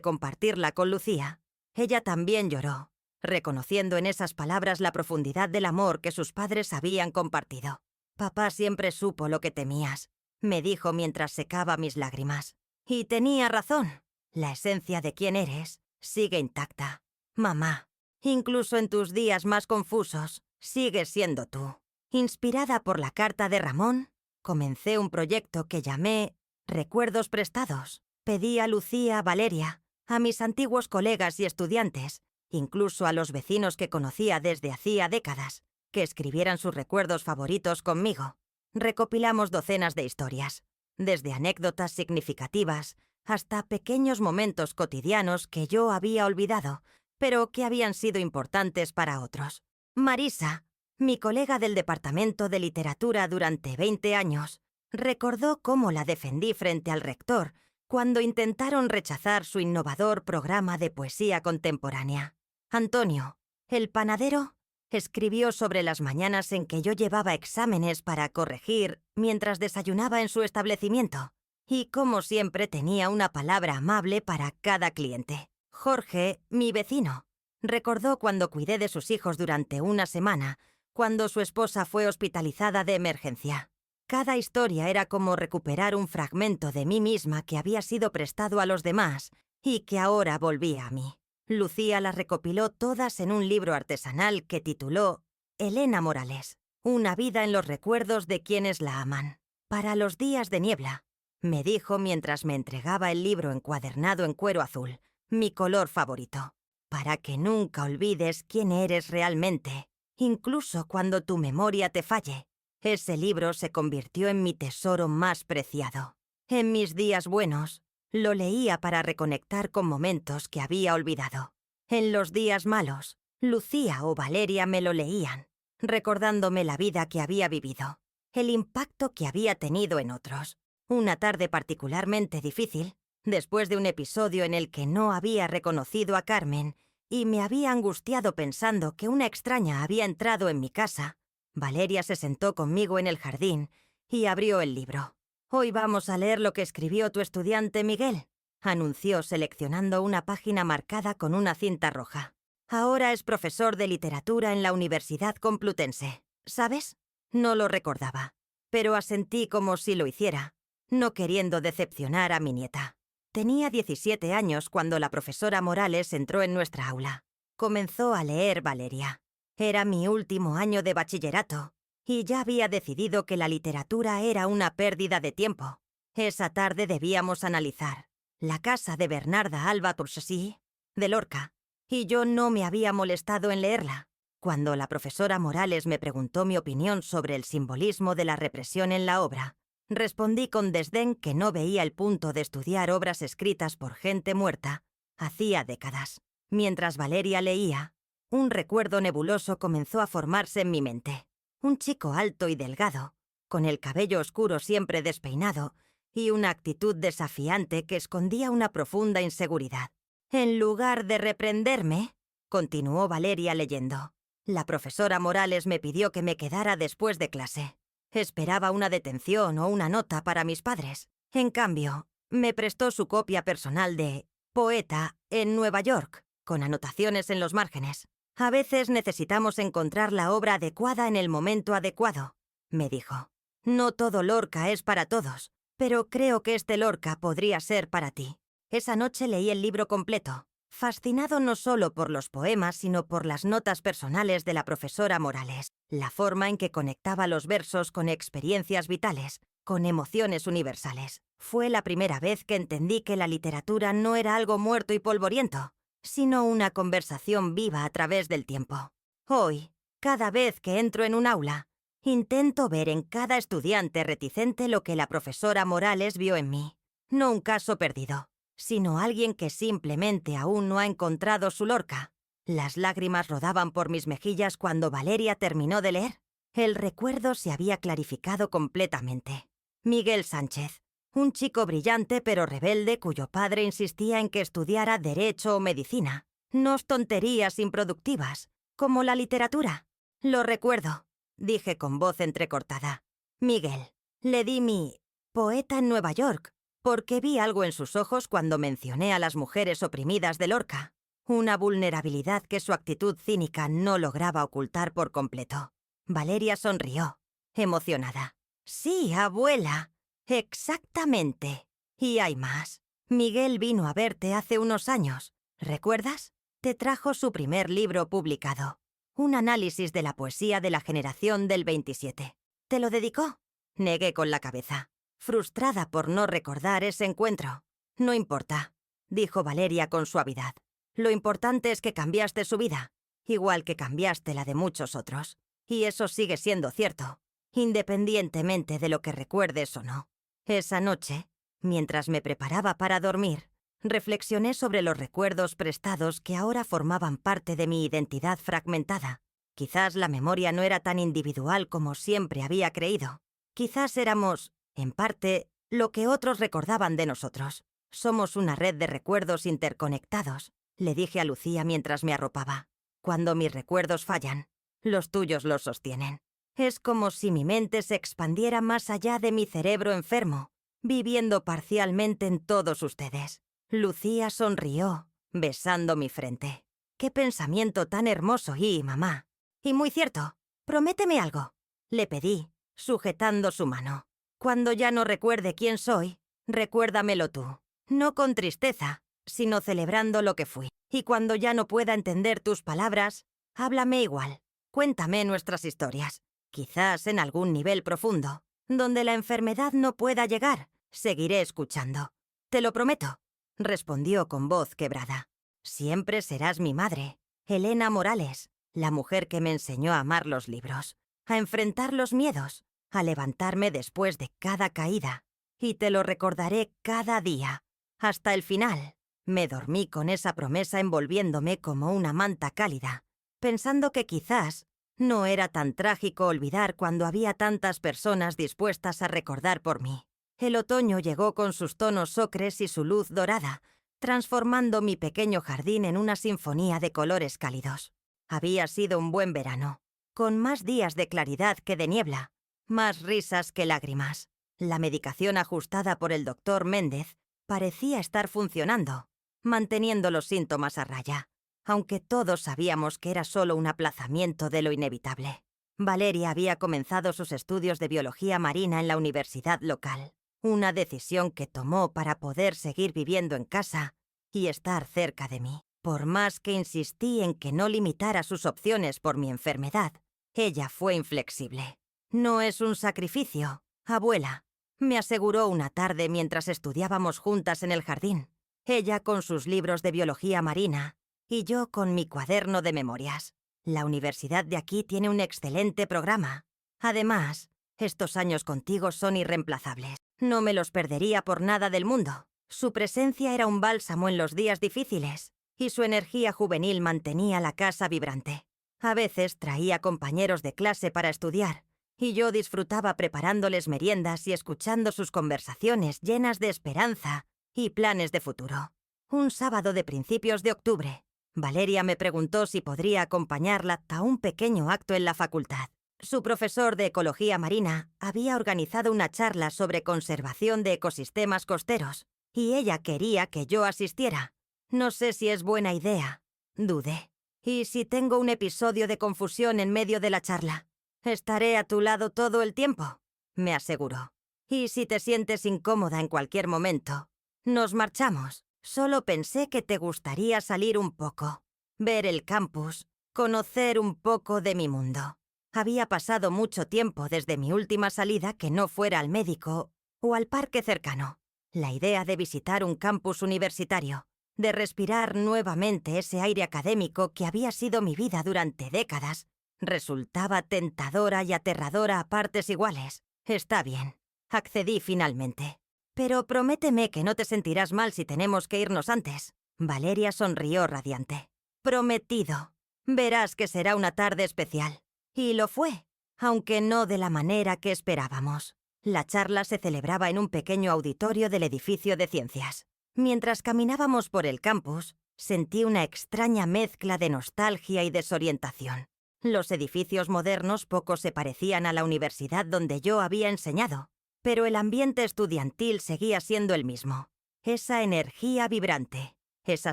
compartirla con Lucía, ella también lloró, reconociendo en esas palabras la profundidad del amor que sus padres habían compartido. «Papá siempre supo lo que temías», me dijo mientras secaba mis lágrimas. Y tenía razón. La esencia de quién eres sigue intacta. Mamá, incluso en tus días más confusos, sigues siendo tú. Inspirada por la carta de Ramón, comencé un proyecto que llamé Recuerdos Prestados. Pedí a Lucía, a Valeria, a mis antiguos colegas y estudiantes, incluso a los vecinos que conocía desde hacía décadas, que escribieran sus recuerdos favoritos conmigo. Recopilamos docenas de historias, desde anécdotas significativas hasta pequeños momentos cotidianos que yo había olvidado, pero que habían sido importantes para otros. Marisa, mi colega del departamento de literatura durante 20 años, recordó cómo la defendí frente al rector cuando intentaron rechazar su innovador programa de poesía contemporánea. Antonio, el panadero, escribió sobre las mañanas en que yo llevaba exámenes para corregir mientras desayunaba en su establecimiento, y como siempre tenía una palabra amable para cada cliente. Jorge, mi vecino, recordó cuando cuidé de sus hijos durante una semana, cuando su esposa fue hospitalizada de emergencia. Cada historia era como recuperar un fragmento de mí misma que había sido prestado a los demás y que ahora volvía a mí. Lucía las recopiló todas en un libro artesanal que tituló Elena Morales, una vida en los recuerdos de quienes la aman. Para los días de niebla, me dijo mientras me entregaba el libro encuadernado en cuero azul, mi color favorito, para que nunca olvides quién eres realmente, incluso cuando tu memoria te falle. Ese libro se convirtió en mi tesoro más preciado. En mis días buenos, lo leía para reconectar con momentos que había olvidado. En los días malos, Lucía o Valeria me lo leían, recordándome la vida que había vivido, el impacto que había tenido en otros. Una tarde particularmente difícil, después de un episodio en el que no había reconocido a Carmen y me había angustiado pensando que una extraña había entrado en mi casa, Valeria se sentó conmigo en el jardín y abrió el libro. «Hoy vamos a leer lo que escribió tu estudiante Miguel», anunció seleccionando una página marcada con una cinta roja. «Ahora es profesor de literatura en la Universidad Complutense. ¿Sabes? No lo recordaba, pero asentí como si lo hiciera, no queriendo decepcionar a mi nieta. Tenía 17 años cuando la profesora Morales entró en nuestra aula. Comenzó a leer Valeria. Era mi último año de bachillerato, y ya había decidido que la literatura era una pérdida de tiempo. Esa tarde debíamos analizar La casa de Bernarda Alba Torchesí, de Lorca, y yo no me había molestado en leerla. Cuando la profesora Morales me preguntó mi opinión sobre el simbolismo de la represión en la obra, respondí con desdén que no veía el punto de estudiar obras escritas por gente muerta hacía décadas. Mientras Valeria leía, un recuerdo nebuloso comenzó a formarse en mi mente. Un chico alto y delgado, con el cabello oscuro siempre despeinado y una actitud desafiante que escondía una profunda inseguridad. En lugar de reprenderme, continuó Valeria leyendo, la profesora Morales me pidió que me quedara después de clase. Esperaba una detención o una nota para mis padres. En cambio, me prestó su copia personal de Poeta en Nueva York, con anotaciones en los márgenes. A veces necesitamos encontrar la obra adecuada en el momento adecuado, me dijo. No todo Lorca es para todos, pero creo que este Lorca podría ser para ti. Esa noche leí el libro completo, fascinado no solo por los poemas, sino por las notas personales de la profesora Morales, la forma en que conectaba los versos con experiencias vitales, con emociones universales. Fue la primera vez que entendí que la literatura no era algo muerto y polvoriento, sino una conversación viva a través del tiempo. Hoy, cada vez que entro en un aula, intento ver en cada estudiante reticente lo que la profesora Morales vio en mí. No un caso perdido, sino alguien que simplemente aún no ha encontrado su Lorca. Las lágrimas rodaban por mis mejillas cuando Valeria terminó de leer. El recuerdo se había clarificado completamente. Miguel Sánchez, un chico brillante pero rebelde cuyo padre insistía en que estudiara Derecho o Medicina. No tonterías improductivas, como la literatura. Lo recuerdo. dije con voz entrecortada. Miguel, le di mi poeta en Nueva York, porque vi algo en sus ojos cuando mencioné a las mujeres oprimidas de Lorca, una vulnerabilidad que su actitud cínica no lograba ocultar por completo. Valeria sonrió, emocionada. Sí, abuela, exactamente. Y hay más. Miguel vino a verte hace unos años, ¿recuerdas? Te trajo su primer libro publicado, un análisis de la poesía de la generación del 27. ¿Te lo dedicó? Negué con la cabeza, frustrada por no recordar ese encuentro. No importa, dijo Valeria con suavidad. Lo importante es que cambiaste su vida, igual que cambiaste la de muchos otros. Y eso sigue siendo cierto, independientemente de lo que recuerdes o no. Esa noche, mientras me preparaba para dormir, reflexioné sobre los recuerdos prestados que ahora formaban parte de mi identidad fragmentada. Quizás la memoria no era tan individual como siempre había creído. Quizás éramos, en parte, lo que otros recordaban de nosotros. Somos una red de recuerdos interconectados, le dije a Lucía mientras me arropaba. Cuando mis recuerdos fallan, los tuyos los sostienen. Es como si mi mente se expandiera más allá de mi cerebro enfermo, viviendo parcialmente en todos ustedes. Lucía sonrió, besando mi frente. ¡Qué pensamiento tan hermoso, mamá! Y muy cierto. Prométeme algo, le pedí, sujetando su mano. Cuando ya no recuerde quién soy, recuérdamelo tú. No con tristeza, sino celebrando lo que fui. Y cuando ya no pueda entender tus palabras, háblame igual. Cuéntame nuestras historias. Quizás en algún nivel profundo, donde la enfermedad no pueda llegar, seguiré escuchando. Te lo prometo, respondió con voz quebrada. Siempre serás mi madre, Elena Morales, la mujer que me enseñó a amar los libros, a enfrentar los miedos, a levantarme después de cada caída. Y te lo recordaré cada día, hasta el final. Me dormí con esa promesa envolviéndome como una manta cálida, pensando que quizás no era tan trágico olvidar cuando había tantas personas dispuestas a recordar por mí. El otoño llegó con sus tonos ocres y su luz dorada, transformando mi pequeño jardín en una sinfonía de colores cálidos. Había sido un buen verano, con más días de claridad que de niebla, más risas que lágrimas. La medicación ajustada por el doctor Méndez parecía estar funcionando, manteniendo los síntomas a raya, aunque todos sabíamos que era solo un aplazamiento de lo inevitable. Valeria había comenzado sus estudios de biología marina en la universidad local, una decisión que tomó para poder seguir viviendo en casa y estar cerca de mí. Por más que insistí en que no limitara sus opciones por mi enfermedad, ella fue inflexible. No es un sacrificio, abuela, me aseguró una tarde mientras estudiábamos juntas en el jardín, ella con sus libros de biología marina y yo con mi cuaderno de memorias. La universidad de aquí tiene un excelente programa. Además, estos años contigo son irreemplazables. No me los perdería por nada del mundo. Su presencia era un bálsamo en los días difíciles, y su energía juvenil mantenía la casa vibrante. A veces traía compañeros de clase para estudiar, y yo disfrutaba preparándoles meriendas y escuchando sus conversaciones llenas de esperanza y planes de futuro. Un sábado de principios de octubre, Valeria me preguntó si podría acompañarla a un pequeño acto en la facultad. Su profesor de ecología marina había organizado una charla sobre conservación de ecosistemas costeros, y ella quería que yo asistiera. No sé si es buena idea, dudé. ¿Y si tengo un episodio de confusión en medio de la charla? Estaré a tu lado todo el tiempo, me aseguró. Y si te sientes incómoda en cualquier momento, nos marchamos. Solo pensé que te gustaría salir un poco, ver el campus, conocer un poco de mi mundo. Había pasado mucho tiempo desde mi última salida que no fuera al médico o al parque cercano. La idea de visitar un campus universitario, de respirar nuevamente ese aire académico que había sido mi vida durante décadas, resultaba tentadora y aterradora a partes iguales. Está bien, accedí finalmente. Pero prométeme que no te sentirás mal si tenemos que irnos antes. Valeria sonrió radiante. Prometido. Verás que será una tarde especial. Y lo fue, aunque no de la manera que esperábamos. La charla se celebraba en un pequeño auditorio del edificio de ciencias. Mientras caminábamos por el campus, sentí una extraña mezcla de nostalgia y desorientación. Los edificios modernos poco se parecían a la universidad donde yo había enseñado, pero el ambiente estudiantil seguía siendo el mismo. Esa energía vibrante, esa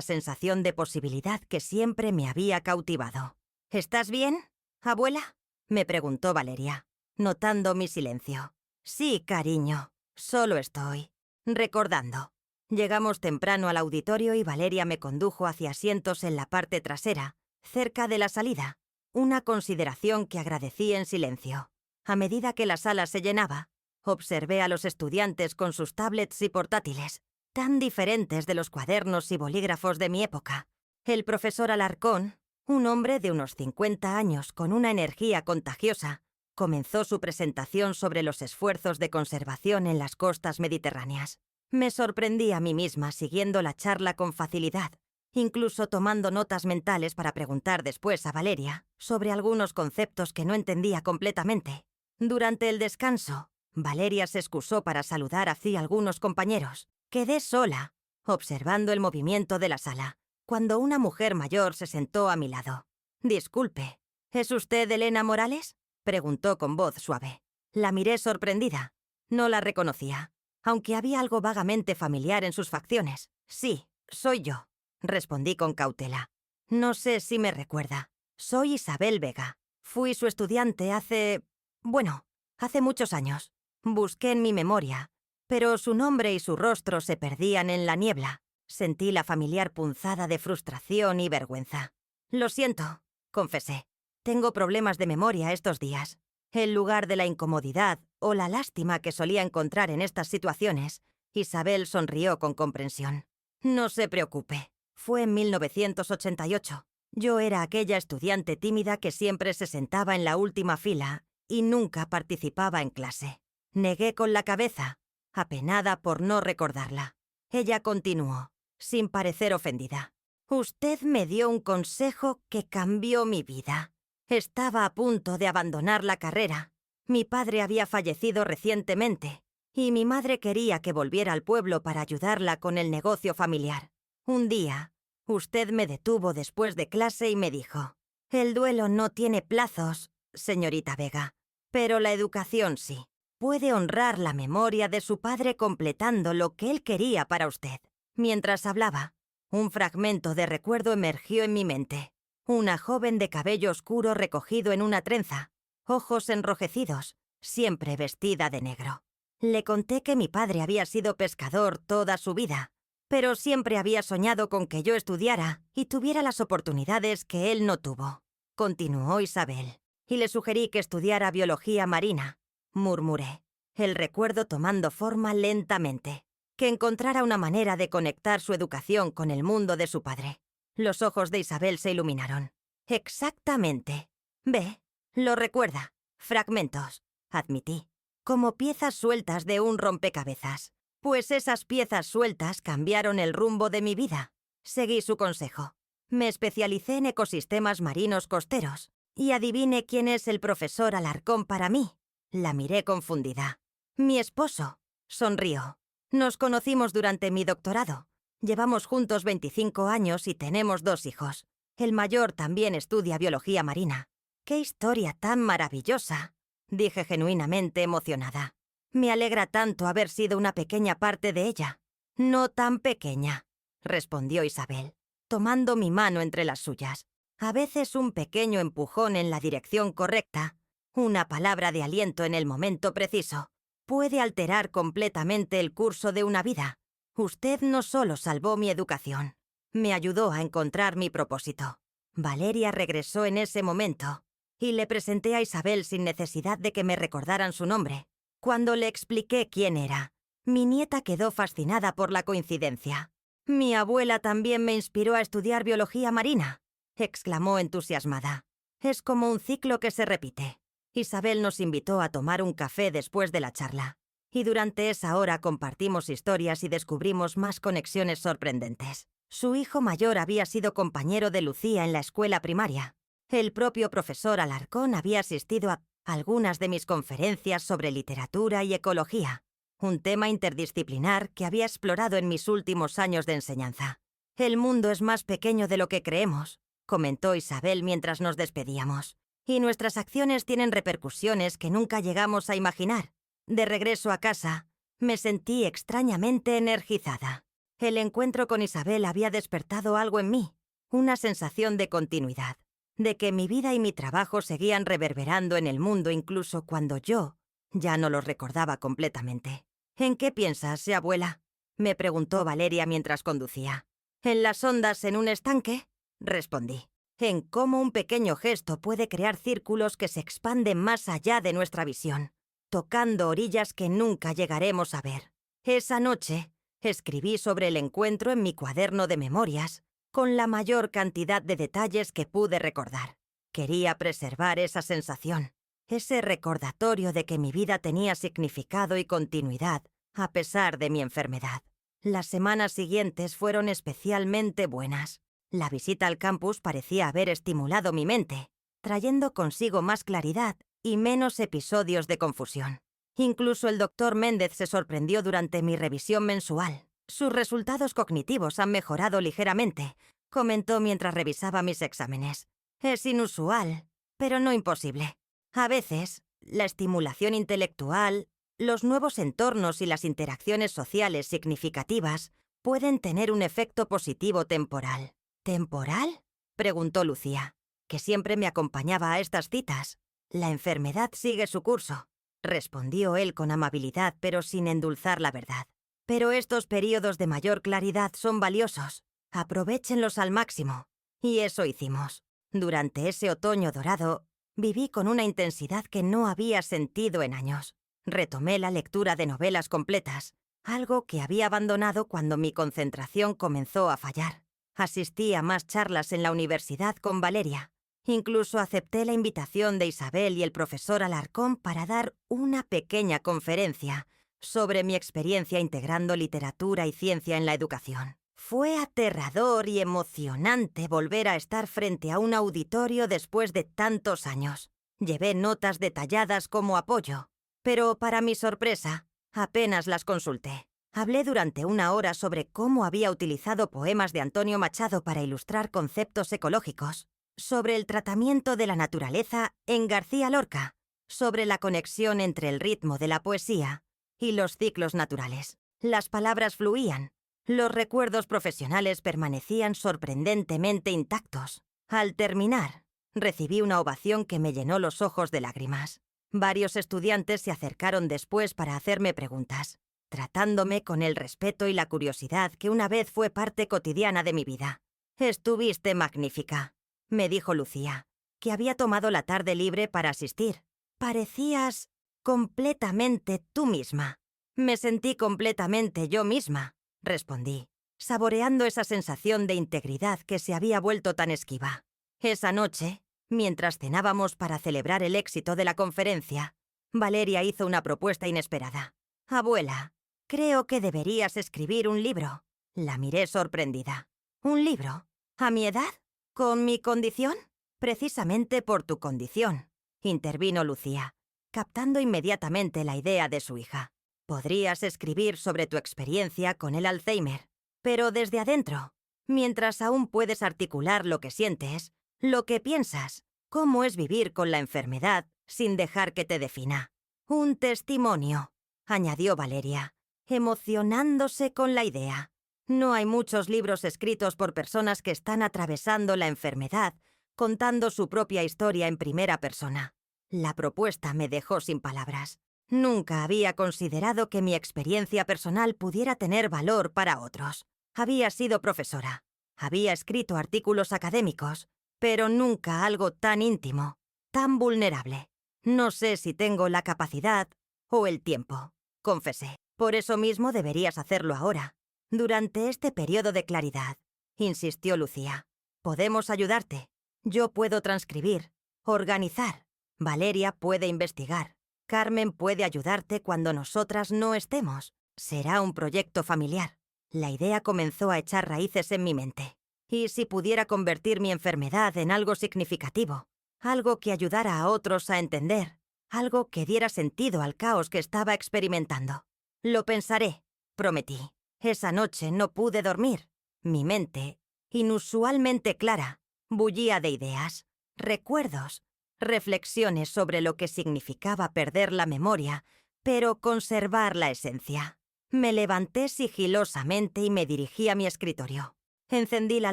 sensación de posibilidad que siempre me había cautivado. ¿Estás bien, abuela?, me preguntó Valeria, notando mi silencio. Sí, cariño, solo estoy recordando. Llegamos temprano al auditorio y Valeria me condujo hacia asientos en la parte trasera, cerca de la salida, una consideración que agradecí en silencio. A medida que la sala se llenaba, observé a los estudiantes con sus tablets y portátiles, tan diferentes de los cuadernos y bolígrafos de mi época. El profesor Alarcón, un hombre de unos 50 años con una energía contagiosa, comenzó su presentación sobre los esfuerzos de conservación en las costas mediterráneas. Me sorprendí a mí misma siguiendo la charla con facilidad, incluso tomando notas mentales para preguntar después a Valeria sobre algunos conceptos que no entendía completamente. Durante el descanso, Valeria se excusó para saludar a algunos compañeros. Quedé sola, observando el movimiento de la sala, cuando una mujer mayor se sentó a mi lado. «Disculpe, ¿es usted Elena Morales?», preguntó con voz suave. La miré sorprendida. No la reconocía, aunque había algo vagamente familiar en sus facciones. «Sí, soy yo», respondí con cautela. «No sé si me recuerda. Soy Isabel Vega. Fui su estudiante hace muchos años. Busqué en mi memoria, pero su nombre y su rostro se perdían en la niebla». Sentí la familiar punzada de frustración y vergüenza. «Lo siento», confesé. «Tengo problemas de memoria estos días». En lugar de la incomodidad o la lástima que solía encontrar en estas situaciones, Isabel sonrió con comprensión. «No se preocupe. Fue en 1988. Yo era aquella estudiante tímida que siempre se sentaba en la última fila y nunca participaba en clase». Negué con la cabeza, apenada por no recordarla. Ella continuó, sin parecer ofendida. «Usted me dio un consejo que cambió mi vida. Estaba a punto de abandonar la carrera. Mi padre había fallecido recientemente y mi madre quería que volviera al pueblo para ayudarla con el negocio familiar. Un día, usted me detuvo después de clase y me dijo: «El duelo no tiene plazos, señorita Vega, pero la educación sí. Puede honrar la memoria de su padre completando lo que él quería para usted». Mientras hablaba, un fragmento de recuerdo emergió en mi mente. Una joven de cabello oscuro recogido en una trenza, ojos enrojecidos, siempre vestida de negro. Le conté que mi padre había sido pescador toda su vida, pero siempre había soñado con que yo estudiara y tuviera las oportunidades que él no tuvo. Continuó Isabel, y le sugerí que estudiara biología marina. Murmuré, el recuerdo tomando forma lentamente. Que encontrara una manera de conectar su educación con el mundo de su padre. Los ojos de Isabel se iluminaron. «Exactamente. Ve, lo recuerda. Fragmentos», admití, «como piezas sueltas de un rompecabezas. Pues esas piezas sueltas cambiaron el rumbo de mi vida». Seguí su consejo. Me especialicé en ecosistemas marinos costeros. Y adivine quién es el profesor Alarcón para mí. La miré confundida. «Mi esposo», sonrió. «Nos conocimos durante mi doctorado. Llevamos juntos 25 años y tenemos 2 hijos. El mayor también estudia biología marina». «¡Qué historia tan maravillosa!», dije genuinamente emocionada. «Me alegra tanto haber sido una pequeña parte de ella». «No tan pequeña», respondió Isabel, tomando mi mano entre las suyas. «A veces un pequeño empujón en la dirección correcta, una palabra de aliento en el momento preciso, puede alterar completamente el curso de una vida. Usted no solo salvó mi educación, me ayudó a encontrar mi propósito». Valeria regresó en ese momento y le presenté a Isabel sin necesidad de que me recordaran su nombre. Cuando le expliqué quién era, mi nieta quedó fascinada por la coincidencia. «Mi abuela también me inspiró a estudiar biología marina», exclamó entusiasmada. «Es como un ciclo que se repite». Isabel nos invitó a tomar un café después de la charla, y durante esa hora compartimos historias y descubrimos más conexiones sorprendentes. Su hijo mayor había sido compañero de Lucía en la escuela primaria. El propio profesor Alarcón había asistido a algunas de mis conferencias sobre literatura y ecología, un tema interdisciplinar que había explorado en mis últimos años de enseñanza. «El mundo es más pequeño de lo que creemos», comentó Isabel mientras nos despedíamos. Y nuestras acciones tienen repercusiones que nunca llegamos a imaginar. De regreso a casa, me sentí extrañamente energizada. El encuentro con Isabel había despertado algo en mí, una sensación de continuidad, de que mi vida y mi trabajo seguían reverberando en el mundo incluso cuando yo ya no los recordaba completamente. ¿En qué piensas, abuela?, me preguntó Valeria mientras conducía. ¿En las ondas en un estanque?, respondí. En cómo un pequeño gesto puede crear círculos que se expanden más allá de nuestra visión, tocando orillas que nunca llegaremos a ver. Esa noche, escribí sobre el encuentro en mi cuaderno de memorias, con la mayor cantidad de detalles que pude recordar. Quería preservar esa sensación, ese recordatorio de que mi vida tenía significado y continuidad, a pesar de mi enfermedad. Las semanas siguientes fueron especialmente buenas. La visita al campus parecía haber estimulado mi mente, trayendo consigo más claridad y menos episodios de confusión. Incluso el doctor Méndez se sorprendió durante mi revisión mensual. Sus resultados cognitivos han mejorado ligeramente, comentó mientras revisaba mis exámenes. Es inusual, pero no imposible. A veces, la estimulación intelectual, los nuevos entornos y las interacciones sociales significativas pueden tener un efecto positivo temporal. ¿Temporal?, preguntó Lucía, que siempre me acompañaba a estas citas. La enfermedad sigue su curso, respondió él con amabilidad pero sin endulzar la verdad. Pero estos periodos de mayor claridad son valiosos. Aprovéchenlos al máximo. Y eso hicimos. Durante ese otoño dorado, viví con una intensidad que no había sentido en años. Retomé la lectura de novelas completas, algo que había abandonado cuando mi concentración comenzó a fallar. Asistí a más charlas en la universidad con Valeria. Incluso acepté la invitación de Isabel y el profesor Alarcón para dar una pequeña conferencia sobre mi experiencia integrando literatura y ciencia en la educación. Fue aterrador y emocionante volver a estar frente a un auditorio después de tantos años. Llevé notas detalladas como apoyo, pero para mi sorpresa, apenas las consulté. Hablé durante 1 hora sobre cómo había utilizado poemas de Antonio Machado para ilustrar conceptos ecológicos, sobre el tratamiento de la naturaleza en García Lorca, sobre la conexión entre el ritmo de la poesía y los ciclos naturales. Las palabras fluían, los recuerdos profesionales permanecían sorprendentemente intactos. Al terminar, recibí una ovación que me llenó los ojos de lágrimas. Varios estudiantes se acercaron después para hacerme preguntas, tratándome con el respeto y la curiosidad que una vez fue parte cotidiana de mi vida. «Estuviste magnífica», me dijo Lucía, que había tomado la tarde libre para asistir. «Parecías completamente tú misma». «Me sentí completamente yo misma», respondí, saboreando esa sensación de integridad que se había vuelto tan esquiva. Esa noche, mientras cenábamos para celebrar el éxito de la conferencia, Valeria hizo una propuesta inesperada. «Abuela, creo que deberías escribir un libro». La miré sorprendida. «¿Un libro? ¿A mi edad? ¿Con mi condición?» «Precisamente por tu condición», intervino Lucía, captando inmediatamente la idea de su hija. «Podrías escribir sobre tu experiencia con el Alzheimer, pero desde adentro, mientras aún puedes articular lo que sientes, lo que piensas, cómo es vivir con la enfermedad sin dejar que te defina. Un testimonio», añadió Valeria, emocionándose con la idea. «No hay muchos libros escritos por personas que están atravesando la enfermedad, contando su propia historia en primera persona». La propuesta me dejó sin palabras. Nunca había considerado que mi experiencia personal pudiera tener valor para otros. Había sido profesora, había escrito artículos académicos, pero nunca algo tan íntimo, tan vulnerable. «No sé si tengo la capacidad o el tiempo», confesé. «Por eso mismo deberías hacerlo ahora, durante este periodo de claridad», insistió Lucía. «Podemos ayudarte. Yo puedo transcribir, organizar. Valeria puede investigar. Carmen puede ayudarte cuando nosotras no estemos. Será un proyecto familiar». La idea comenzó a echar raíces en mi mente. ¿Y si pudiera convertir mi enfermedad en algo significativo? Algo que ayudara a otros a entender. Algo que diera sentido al caos que estaba experimentando. «Lo pensaré», prometí. Esa noche no pude dormir. Mi mente, inusualmente clara, bullía de ideas, recuerdos, reflexiones sobre lo que significaba perder la memoria, pero conservar la esencia. Me levanté sigilosamente y me dirigí a mi escritorio. Encendí la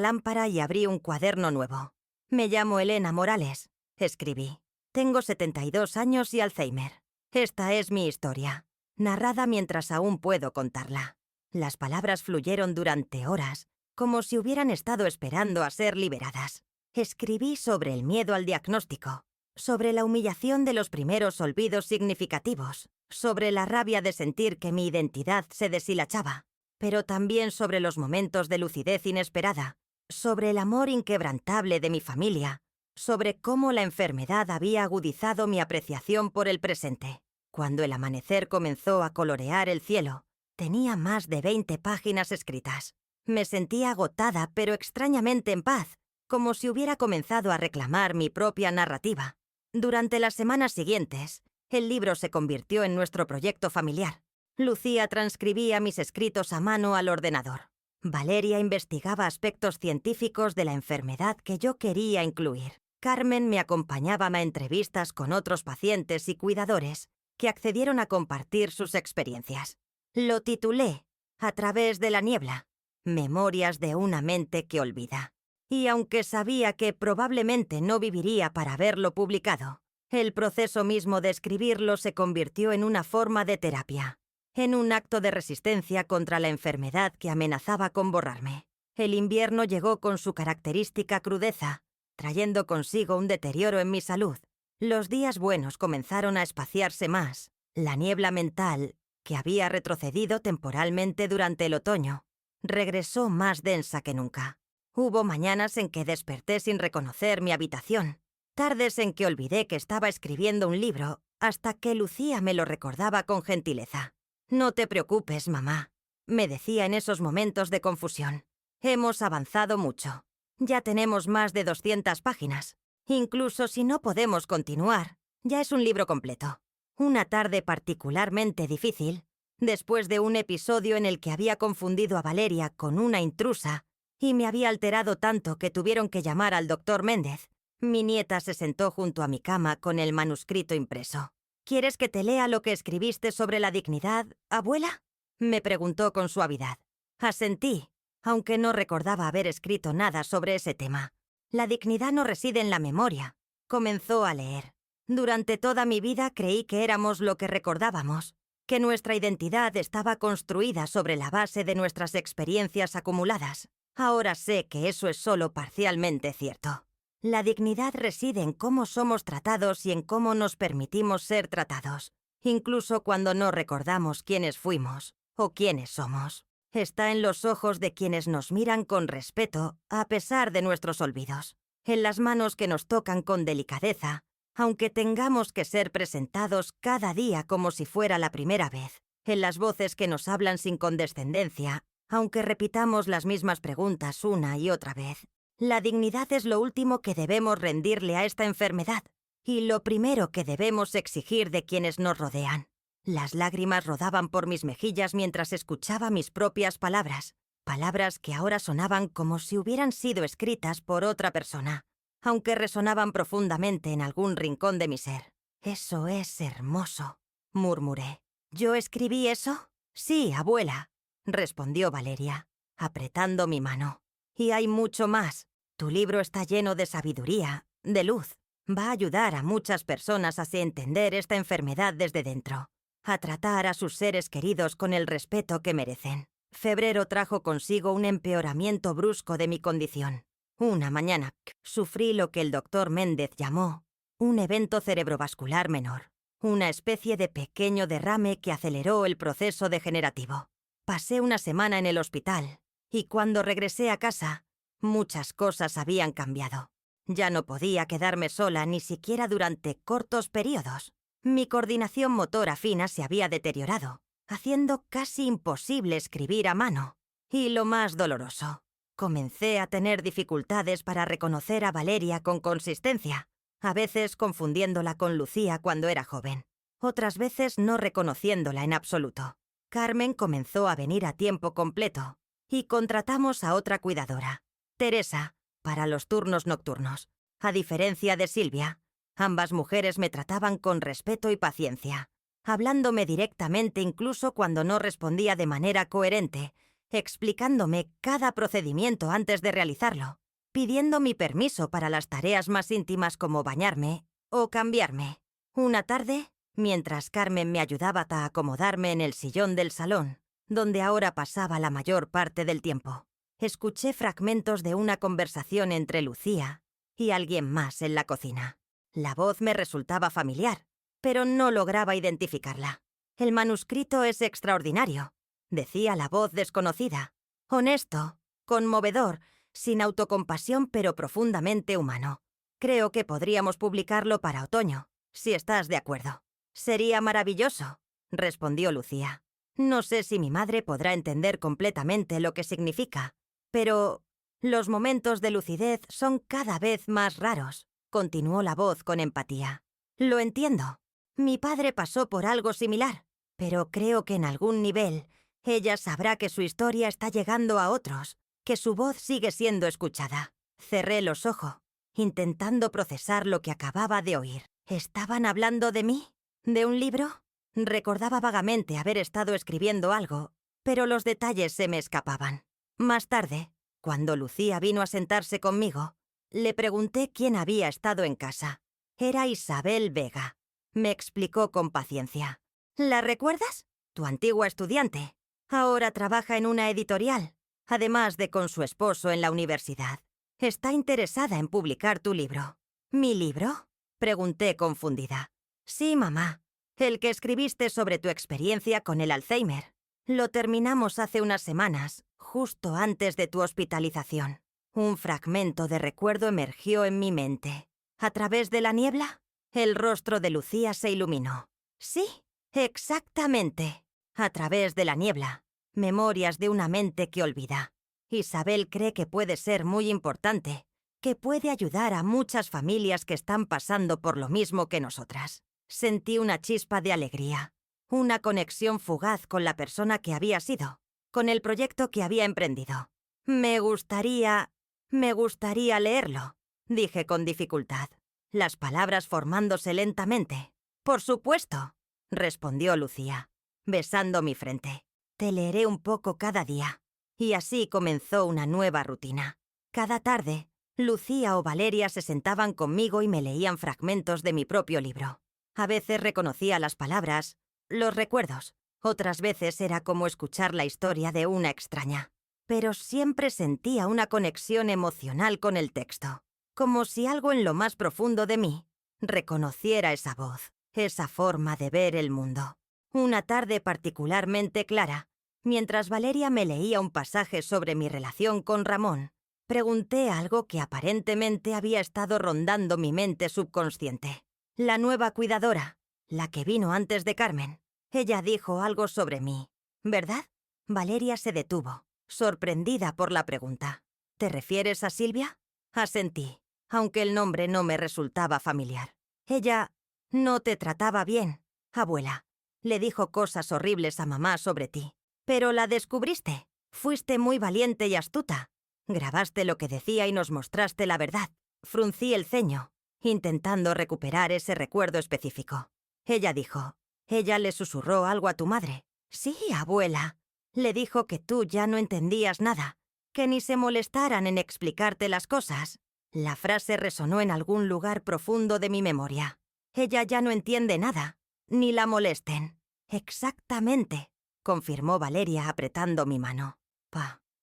lámpara y abrí un cuaderno nuevo. Me llamo Elena Morales, escribí. Tengo 72 años y Alzheimer. Esta es mi historia, narrada mientras aún puedo contarla. Las palabras fluyeron durante horas, como si hubieran estado esperando a ser liberadas. Escribí sobre el miedo al diagnóstico, sobre la humillación de los primeros olvidos significativos, sobre la rabia de sentir que mi identidad se deshilachaba, pero también sobre los momentos de lucidez inesperada, sobre el amor inquebrantable de mi familia, sobre cómo la enfermedad había agudizado mi apreciación por el presente. Cuando el amanecer comenzó a colorear el cielo, tenía más de 20 páginas escritas. Me sentía agotada, pero extrañamente en paz, como si hubiera comenzado a reclamar mi propia narrativa. Durante las semanas siguientes, el libro se convirtió en nuestro proyecto familiar. Lucía transcribía mis escritos a mano al ordenador. Valeria investigaba aspectos científicos de la enfermedad que yo quería incluir. Carmen me acompañaba a entrevistas con otros pacientes y cuidadores que accedieron a compartir sus experiencias. Lo titulé A través de la niebla, Memorias de una mente que olvida. Y aunque sabía que probablemente no viviría para verlo publicado, el proceso mismo de escribirlo se convirtió en una forma de terapia, en un acto de resistencia contra la enfermedad que amenazaba con borrarme. El invierno llegó con su característica crudeza, trayendo consigo un deterioro en mi salud. Los días buenos comenzaron a espaciarse más. La niebla mental, que había retrocedido temporalmente durante el otoño, regresó más densa que nunca. Hubo mañanas en que desperté sin reconocer mi habitación, tardes en que olvidé que estaba escribiendo un libro, hasta que Lucía me lo recordaba con gentileza. «No te preocupes, mamá», me decía en esos momentos de confusión. «Hemos avanzado mucho. Ya tenemos más de 200 páginas. Incluso si no podemos continuar, ya es un libro completo». Una tarde particularmente difícil, después de un episodio en el que había confundido a Valeria con una intrusa y me había alterado tanto que tuvieron que llamar al doctor Méndez, mi nieta se sentó junto a mi cama con el manuscrito impreso. «¿Quieres que te lea lo que escribiste sobre la dignidad, abuela?», me preguntó con suavidad. Asentí, aunque no recordaba haber escrito nada sobre ese tema. «La dignidad no reside en la memoria», comenzó a leer. «Durante toda mi vida creí que éramos lo que recordábamos, que nuestra identidad estaba construida sobre la base de nuestras experiencias acumuladas. Ahora sé que eso es solo parcialmente cierto. La dignidad reside en cómo somos tratados y en cómo nos permitimos ser tratados, incluso cuando no recordamos quiénes fuimos o quiénes somos. Está en los ojos de quienes nos miran con respeto a pesar de nuestros olvidos, en las manos que nos tocan con delicadeza, aunque tengamos que ser presentados cada día como si fuera la primera vez, en las voces que nos hablan sin condescendencia, aunque repitamos las mismas preguntas una y otra vez. La dignidad es lo último que debemos rendirle a esta enfermedad y lo primero que debemos exigir de quienes nos rodean». Las lágrimas rodaban por mis mejillas mientras escuchaba mis propias palabras, palabras que ahora sonaban como si hubieran sido escritas por otra persona, aunque resonaban profundamente en algún rincón de mi ser. «Eso es hermoso», murmuré. «¿Yo escribí eso?» «Sí, abuela», respondió Valeria, apretando mi mano. «Y hay mucho más. Tu libro está lleno de sabiduría, de luz. Va a ayudar a muchas personas a entender esta enfermedad desde dentro, a tratar a sus seres queridos con el respeto que merecen». Febrero trajo consigo un empeoramiento brusco de mi condición. Una mañana sufrí lo que el doctor Méndez llamó un evento cerebrovascular menor, una especie de pequeño derrame que aceleró el proceso degenerativo. Pasé una semana en el hospital y cuando regresé a casa, muchas cosas habían cambiado. Ya no podía quedarme sola ni siquiera durante cortos periodos. Mi coordinación motora fina se había deteriorado, haciendo casi imposible escribir a mano. Y lo más doloroso, comencé a tener dificultades para reconocer a Valeria con consistencia, a veces confundiéndola con Lucía cuando era joven, otras veces no reconociéndola en absoluto. Carmen comenzó a venir a tiempo completo y contratamos a otra cuidadora, Teresa, para los turnos nocturnos. A diferencia de Silvia, Ambas mujeres me trataban con respeto y paciencia, hablándome directamente incluso cuando no respondía de manera coherente, explicándome cada procedimiento antes de realizarlo, pidiendo mi permiso para las tareas más íntimas como bañarme o cambiarme. Una tarde, mientras Carmen me ayudaba a acomodarme en el sillón del salón, donde ahora pasaba la mayor parte del tiempo, escuché fragmentos de una conversación entre Lucía y alguien más en la cocina. La voz me resultaba familiar, pero no lograba identificarla. «El manuscrito es extraordinario», decía la voz desconocida. «Honesto, conmovedor, sin autocompasión pero profundamente humano. Creo que podríamos publicarlo para otoño, si estás de acuerdo». «Sería maravilloso», respondió Lucía. «No sé si mi madre podrá entender completamente lo que significa, pero los momentos de lucidez son cada vez más raros», continuó la voz con empatía. «Lo entiendo. Mi padre pasó por algo similar, pero creo que en algún nivel ella sabrá que su historia está llegando a otros, que su voz sigue siendo escuchada». Cerré los ojos, intentando procesar lo que acababa de oír. ¿Estaban hablando de mí? ¿De un libro? Recordaba vagamente haber estado escribiendo algo, pero los detalles se me escapaban. Más tarde, cuando Lucía vino a sentarse conmigo, le pregunté quién había estado en casa. Era Isabel Vega. Me explicó con paciencia. ¿La recuerdas? Tu antigua estudiante. Ahora trabaja en una editorial, además de con su esposo en la universidad. Está interesada en publicar tu libro. ¿Mi libro?, pregunté confundida. Sí, mamá. El que escribiste sobre tu experiencia con el Alzheimer. Lo terminamos hace unas semanas, justo antes de tu hospitalización. Un fragmento de recuerdo emergió en mi mente. ¿A través de la niebla? El rostro de Lucía se iluminó. Sí, exactamente. A través de la niebla. Memorias de una mente que olvida. Isabel cree que puede ser muy importante, que puede ayudar a muchas familias que están pasando por lo mismo que nosotras. Sentí una chispa de alegría, una conexión fugaz con la persona que había sido, con el proyecto que había emprendido. Me gustaría leerlo, dije con dificultad, las palabras formándose lentamente. Por supuesto, respondió Lucía, besando mi frente. Te leeré un poco cada día. Y así comenzó una nueva rutina. Cada tarde, Lucía o Valeria se sentaban conmigo y me leían fragmentos de mi propio libro. A veces reconocía las palabras, los recuerdos. Otras veces era como escuchar la historia de una extraña. Pero siempre sentía una conexión emocional con el texto, como si algo en lo más profundo de mí reconociera esa voz, esa forma de ver el mundo. Una tarde particularmente clara, mientras Valeria me leía un pasaje sobre mi relación con Ramón, pregunté algo que aparentemente había estado rondando mi mente subconsciente. La nueva cuidadora, la que vino antes de Carmen, ella dijo algo sobre mí, ¿verdad? Valeria se detuvo, sorprendida por la pregunta. ¿Te refieres a Silvia? Asentí, aunque el nombre no me resultaba familiar. Ella no te trataba bien, abuela. Le dijo cosas horribles a mamá sobre ti. Pero la descubriste. Fuiste muy valiente y astuta. Grabaste lo que decía y nos mostraste la verdad. Fruncí el ceño, intentando recuperar ese recuerdo específico. Ella dijo, ella le susurró algo a tu madre. Sí, abuela. Le dijo que tú ya no entendías nada, que ni se molestaran en explicarte las cosas. La frase resonó en algún lugar profundo de mi memoria. Ella ya no entiende nada, ni la molesten. Exactamente, confirmó Valeria apretando mi mano.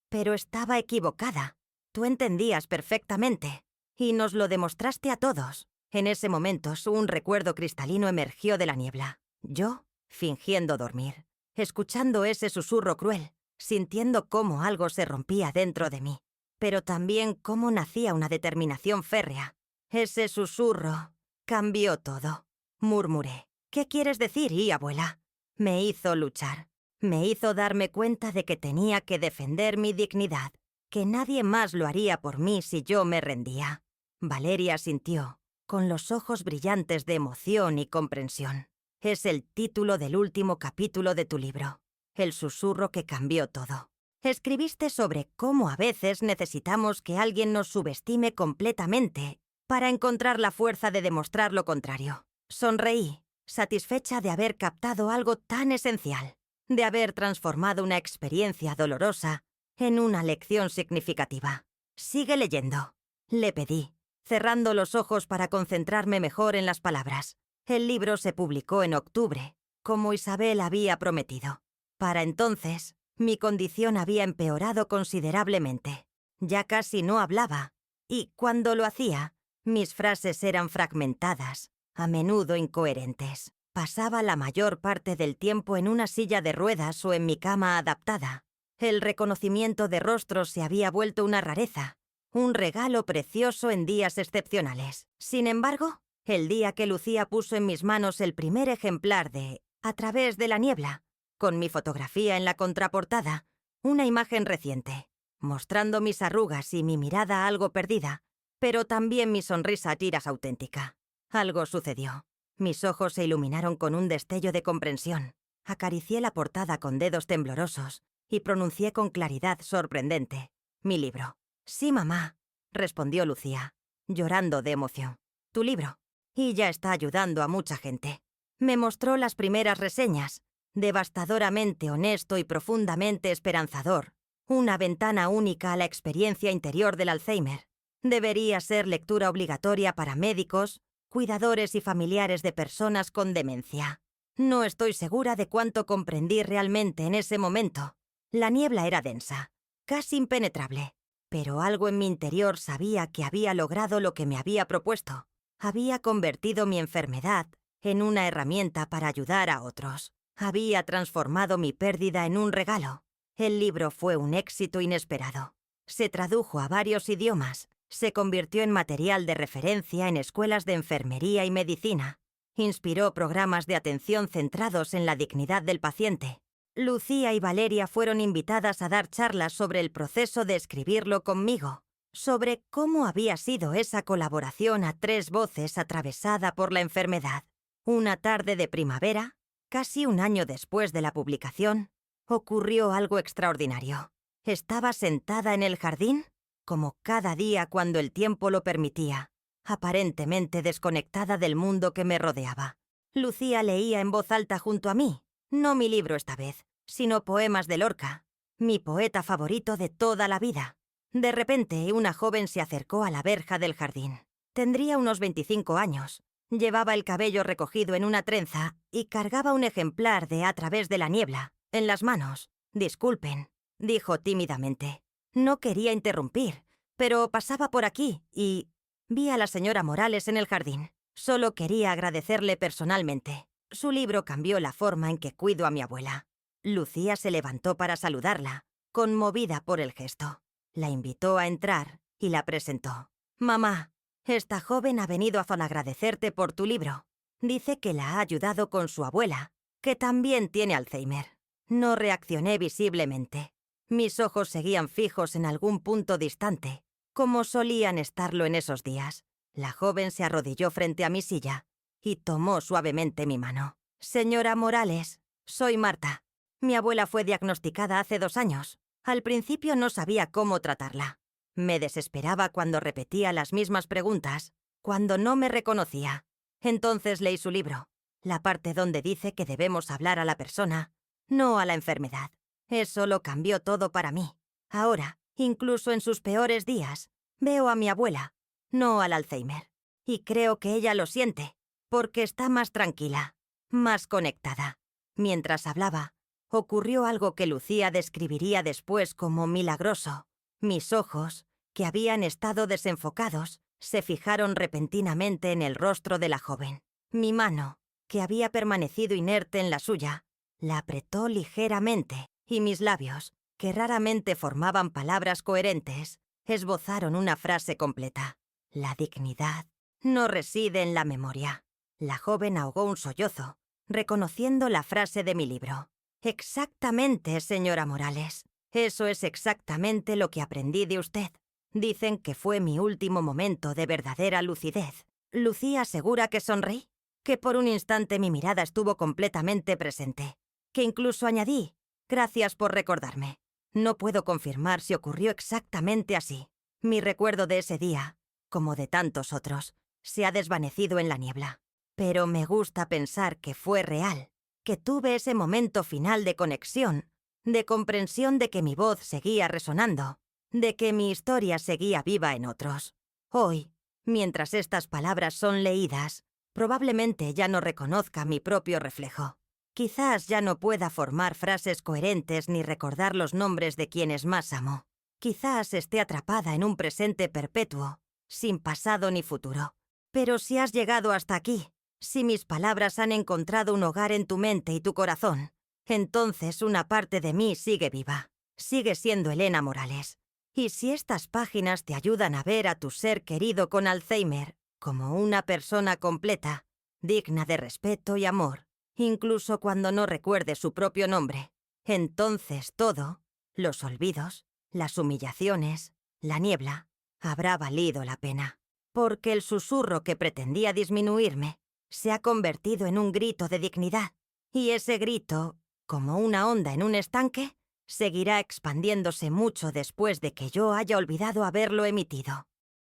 Pero estaba equivocada. Tú entendías perfectamente. Y nos lo demostraste a todos. En ese momento, un recuerdo cristalino emergió de la niebla. Yo, fingiendo dormir, escuchando ese susurro cruel, sintiendo cómo algo se rompía dentro de mí, pero también cómo nacía una determinación férrea. Ese susurro cambió todo. Murmuré. ¿Qué quieres decir, abuela? Me hizo luchar. Me hizo darme cuenta de que tenía que defender mi dignidad, que nadie más lo haría por mí si yo me rendía. Valeria sintió, con los ojos brillantes de emoción y comprensión. Es el título del último capítulo de tu libro, El susurro que cambió todo. Escribiste sobre cómo a veces necesitamos que alguien nos subestime completamente para encontrar la fuerza de demostrar lo contrario. Sonreí, satisfecha de haber captado algo tan esencial, de haber transformado una experiencia dolorosa en una lección significativa. «Sigue leyendo», le pedí, cerrando los ojos para concentrarme mejor en las palabras. El libro se publicó en octubre, como Isabel había prometido. Para entonces, mi condición había empeorado considerablemente. Ya casi no hablaba, y cuando lo hacía, mis frases eran fragmentadas, a menudo incoherentes. Pasaba la mayor parte del tiempo en una silla de ruedas o en mi cama adaptada. El reconocimiento de rostros se había vuelto una rareza, un regalo precioso en días excepcionales. Sin embargo, el día que Lucía puso en mis manos el primer ejemplar de A través de la niebla, con mi fotografía en la contraportada, una imagen reciente, mostrando mis arrugas y mi mirada algo perdida, pero también mi sonrisa a tiras auténtica. Algo sucedió. Mis ojos se iluminaron con un destello de comprensión. Acaricié la portada con dedos temblorosos y pronuncié con claridad sorprendente: «Mi libro». «Sí, mamá», respondió Lucía, llorando de emoción. «Tu libro. Y ya está ayudando a mucha gente». Me mostró las primeras reseñas. Devastadoramente honesto y profundamente esperanzador. Una ventana única a la experiencia interior del Alzheimer. Debería ser lectura obligatoria para médicos, cuidadores y familiares de personas con demencia. No estoy segura de cuánto comprendí realmente en ese momento. La niebla era densa, casi impenetrable, pero algo en mi interior sabía que había logrado lo que me había propuesto. Había convertido mi enfermedad en una herramienta para ayudar a otros. Había transformado mi pérdida en un regalo. El libro fue un éxito inesperado. Se tradujo a varios idiomas. Se convirtió en material de referencia en escuelas de enfermería y medicina. Inspiró programas de atención centrados en la dignidad del paciente. Lucía y Valeria fueron invitadas a dar charlas sobre el proceso de escribirlo conmigo, sobre cómo había sido esa colaboración a tres voces atravesada por la enfermedad. Una tarde de primavera, casi un año después de la publicación, ocurrió algo extraordinario. Estaba sentada en el jardín, como cada día cuando el tiempo lo permitía, aparentemente desconectada del mundo que me rodeaba. Lucía leía en voz alta junto a mí, no mi libro esta vez, sino poemas de Lorca, mi poeta favorito de toda la vida. De repente, una joven se acercó a la verja del jardín. Tendría unos 25 años. Llevaba el cabello recogido en una trenza y cargaba un ejemplar de A través de la niebla en las manos. «Disculpen», dijo tímidamente. No quería interrumpir, pero pasaba por aquí y vi a la señora Morales en el jardín. Solo quería agradecerle personalmente. Su libro cambió la forma en que cuido a mi abuela. Lucía se levantó para saludarla, conmovida por el gesto. La invitó a entrar y la presentó. «Mamá, esta joven ha venido a agradecerte por tu libro. Dice que la ha ayudado con su abuela, que también tiene Alzheimer». No reaccioné visiblemente. Mis ojos seguían fijos en algún punto distante, como solían estarlo en esos días. La joven se arrodilló frente a mi silla y tomó suavemente mi mano. «Señora Morales, soy Marta. Mi abuela fue diagnosticada hace 2 años. Al principio no sabía cómo tratarla. Me desesperaba cuando repetía las mismas preguntas, cuando no me reconocía. Entonces leí su libro, la parte donde dice que debemos hablar a la persona, no a la enfermedad. Eso lo cambió todo para mí. Ahora, incluso en sus peores días, veo a mi abuela, no al Alzheimer. Y creo que ella lo siente, porque está más tranquila, más conectada». Mientras hablaba, ocurrió algo que Lucía describiría después como milagroso. Mis ojos, que habían estado desenfocados, se fijaron repentinamente en el rostro de la joven. Mi mano, que había permanecido inerte en la suya, la apretó ligeramente, y mis labios, que raramente formaban palabras coherentes, esbozaron una frase completa. «La dignidad no reside en la memoria». La joven ahogó un sollozo, reconociendo la frase de mi libro. «Exactamente, señora Morales. Eso es exactamente lo que aprendí de usted. Dicen que fue mi último momento de verdadera lucidez». Lucía asegura que sonreí, que por un instante mi mirada estuvo completamente presente, que incluso añadí: «Gracias por recordarme». No puedo confirmar si ocurrió exactamente así. Mi recuerdo de ese día, como de tantos otros, se ha desvanecido en la niebla. Pero me gusta pensar que fue real, que tuve ese momento final de conexión, de comprensión de que mi voz seguía resonando, de que mi historia seguía viva en otros. Hoy, mientras estas palabras son leídas, probablemente ya no reconozca mi propio reflejo. Quizás ya no pueda formar frases coherentes ni recordar los nombres de quienes más amo. Quizás esté atrapada en un presente perpetuo, sin pasado ni futuro. Pero si has llegado hasta aquí, si mis palabras han encontrado un hogar en tu mente y tu corazón, entonces una parte de mí sigue viva, sigue siendo Elena Morales. Y si estas páginas te ayudan a ver a tu ser querido con Alzheimer como una persona completa, digna de respeto y amor, incluso cuando no recuerde su propio nombre, entonces todo, los olvidos, las humillaciones, la niebla, habrá valido la pena. Porque el susurro que pretendía disminuirme se ha convertido en un grito de dignidad. Y ese grito, como una onda en un estanque, seguirá expandiéndose mucho después de que yo haya olvidado haberlo emitido.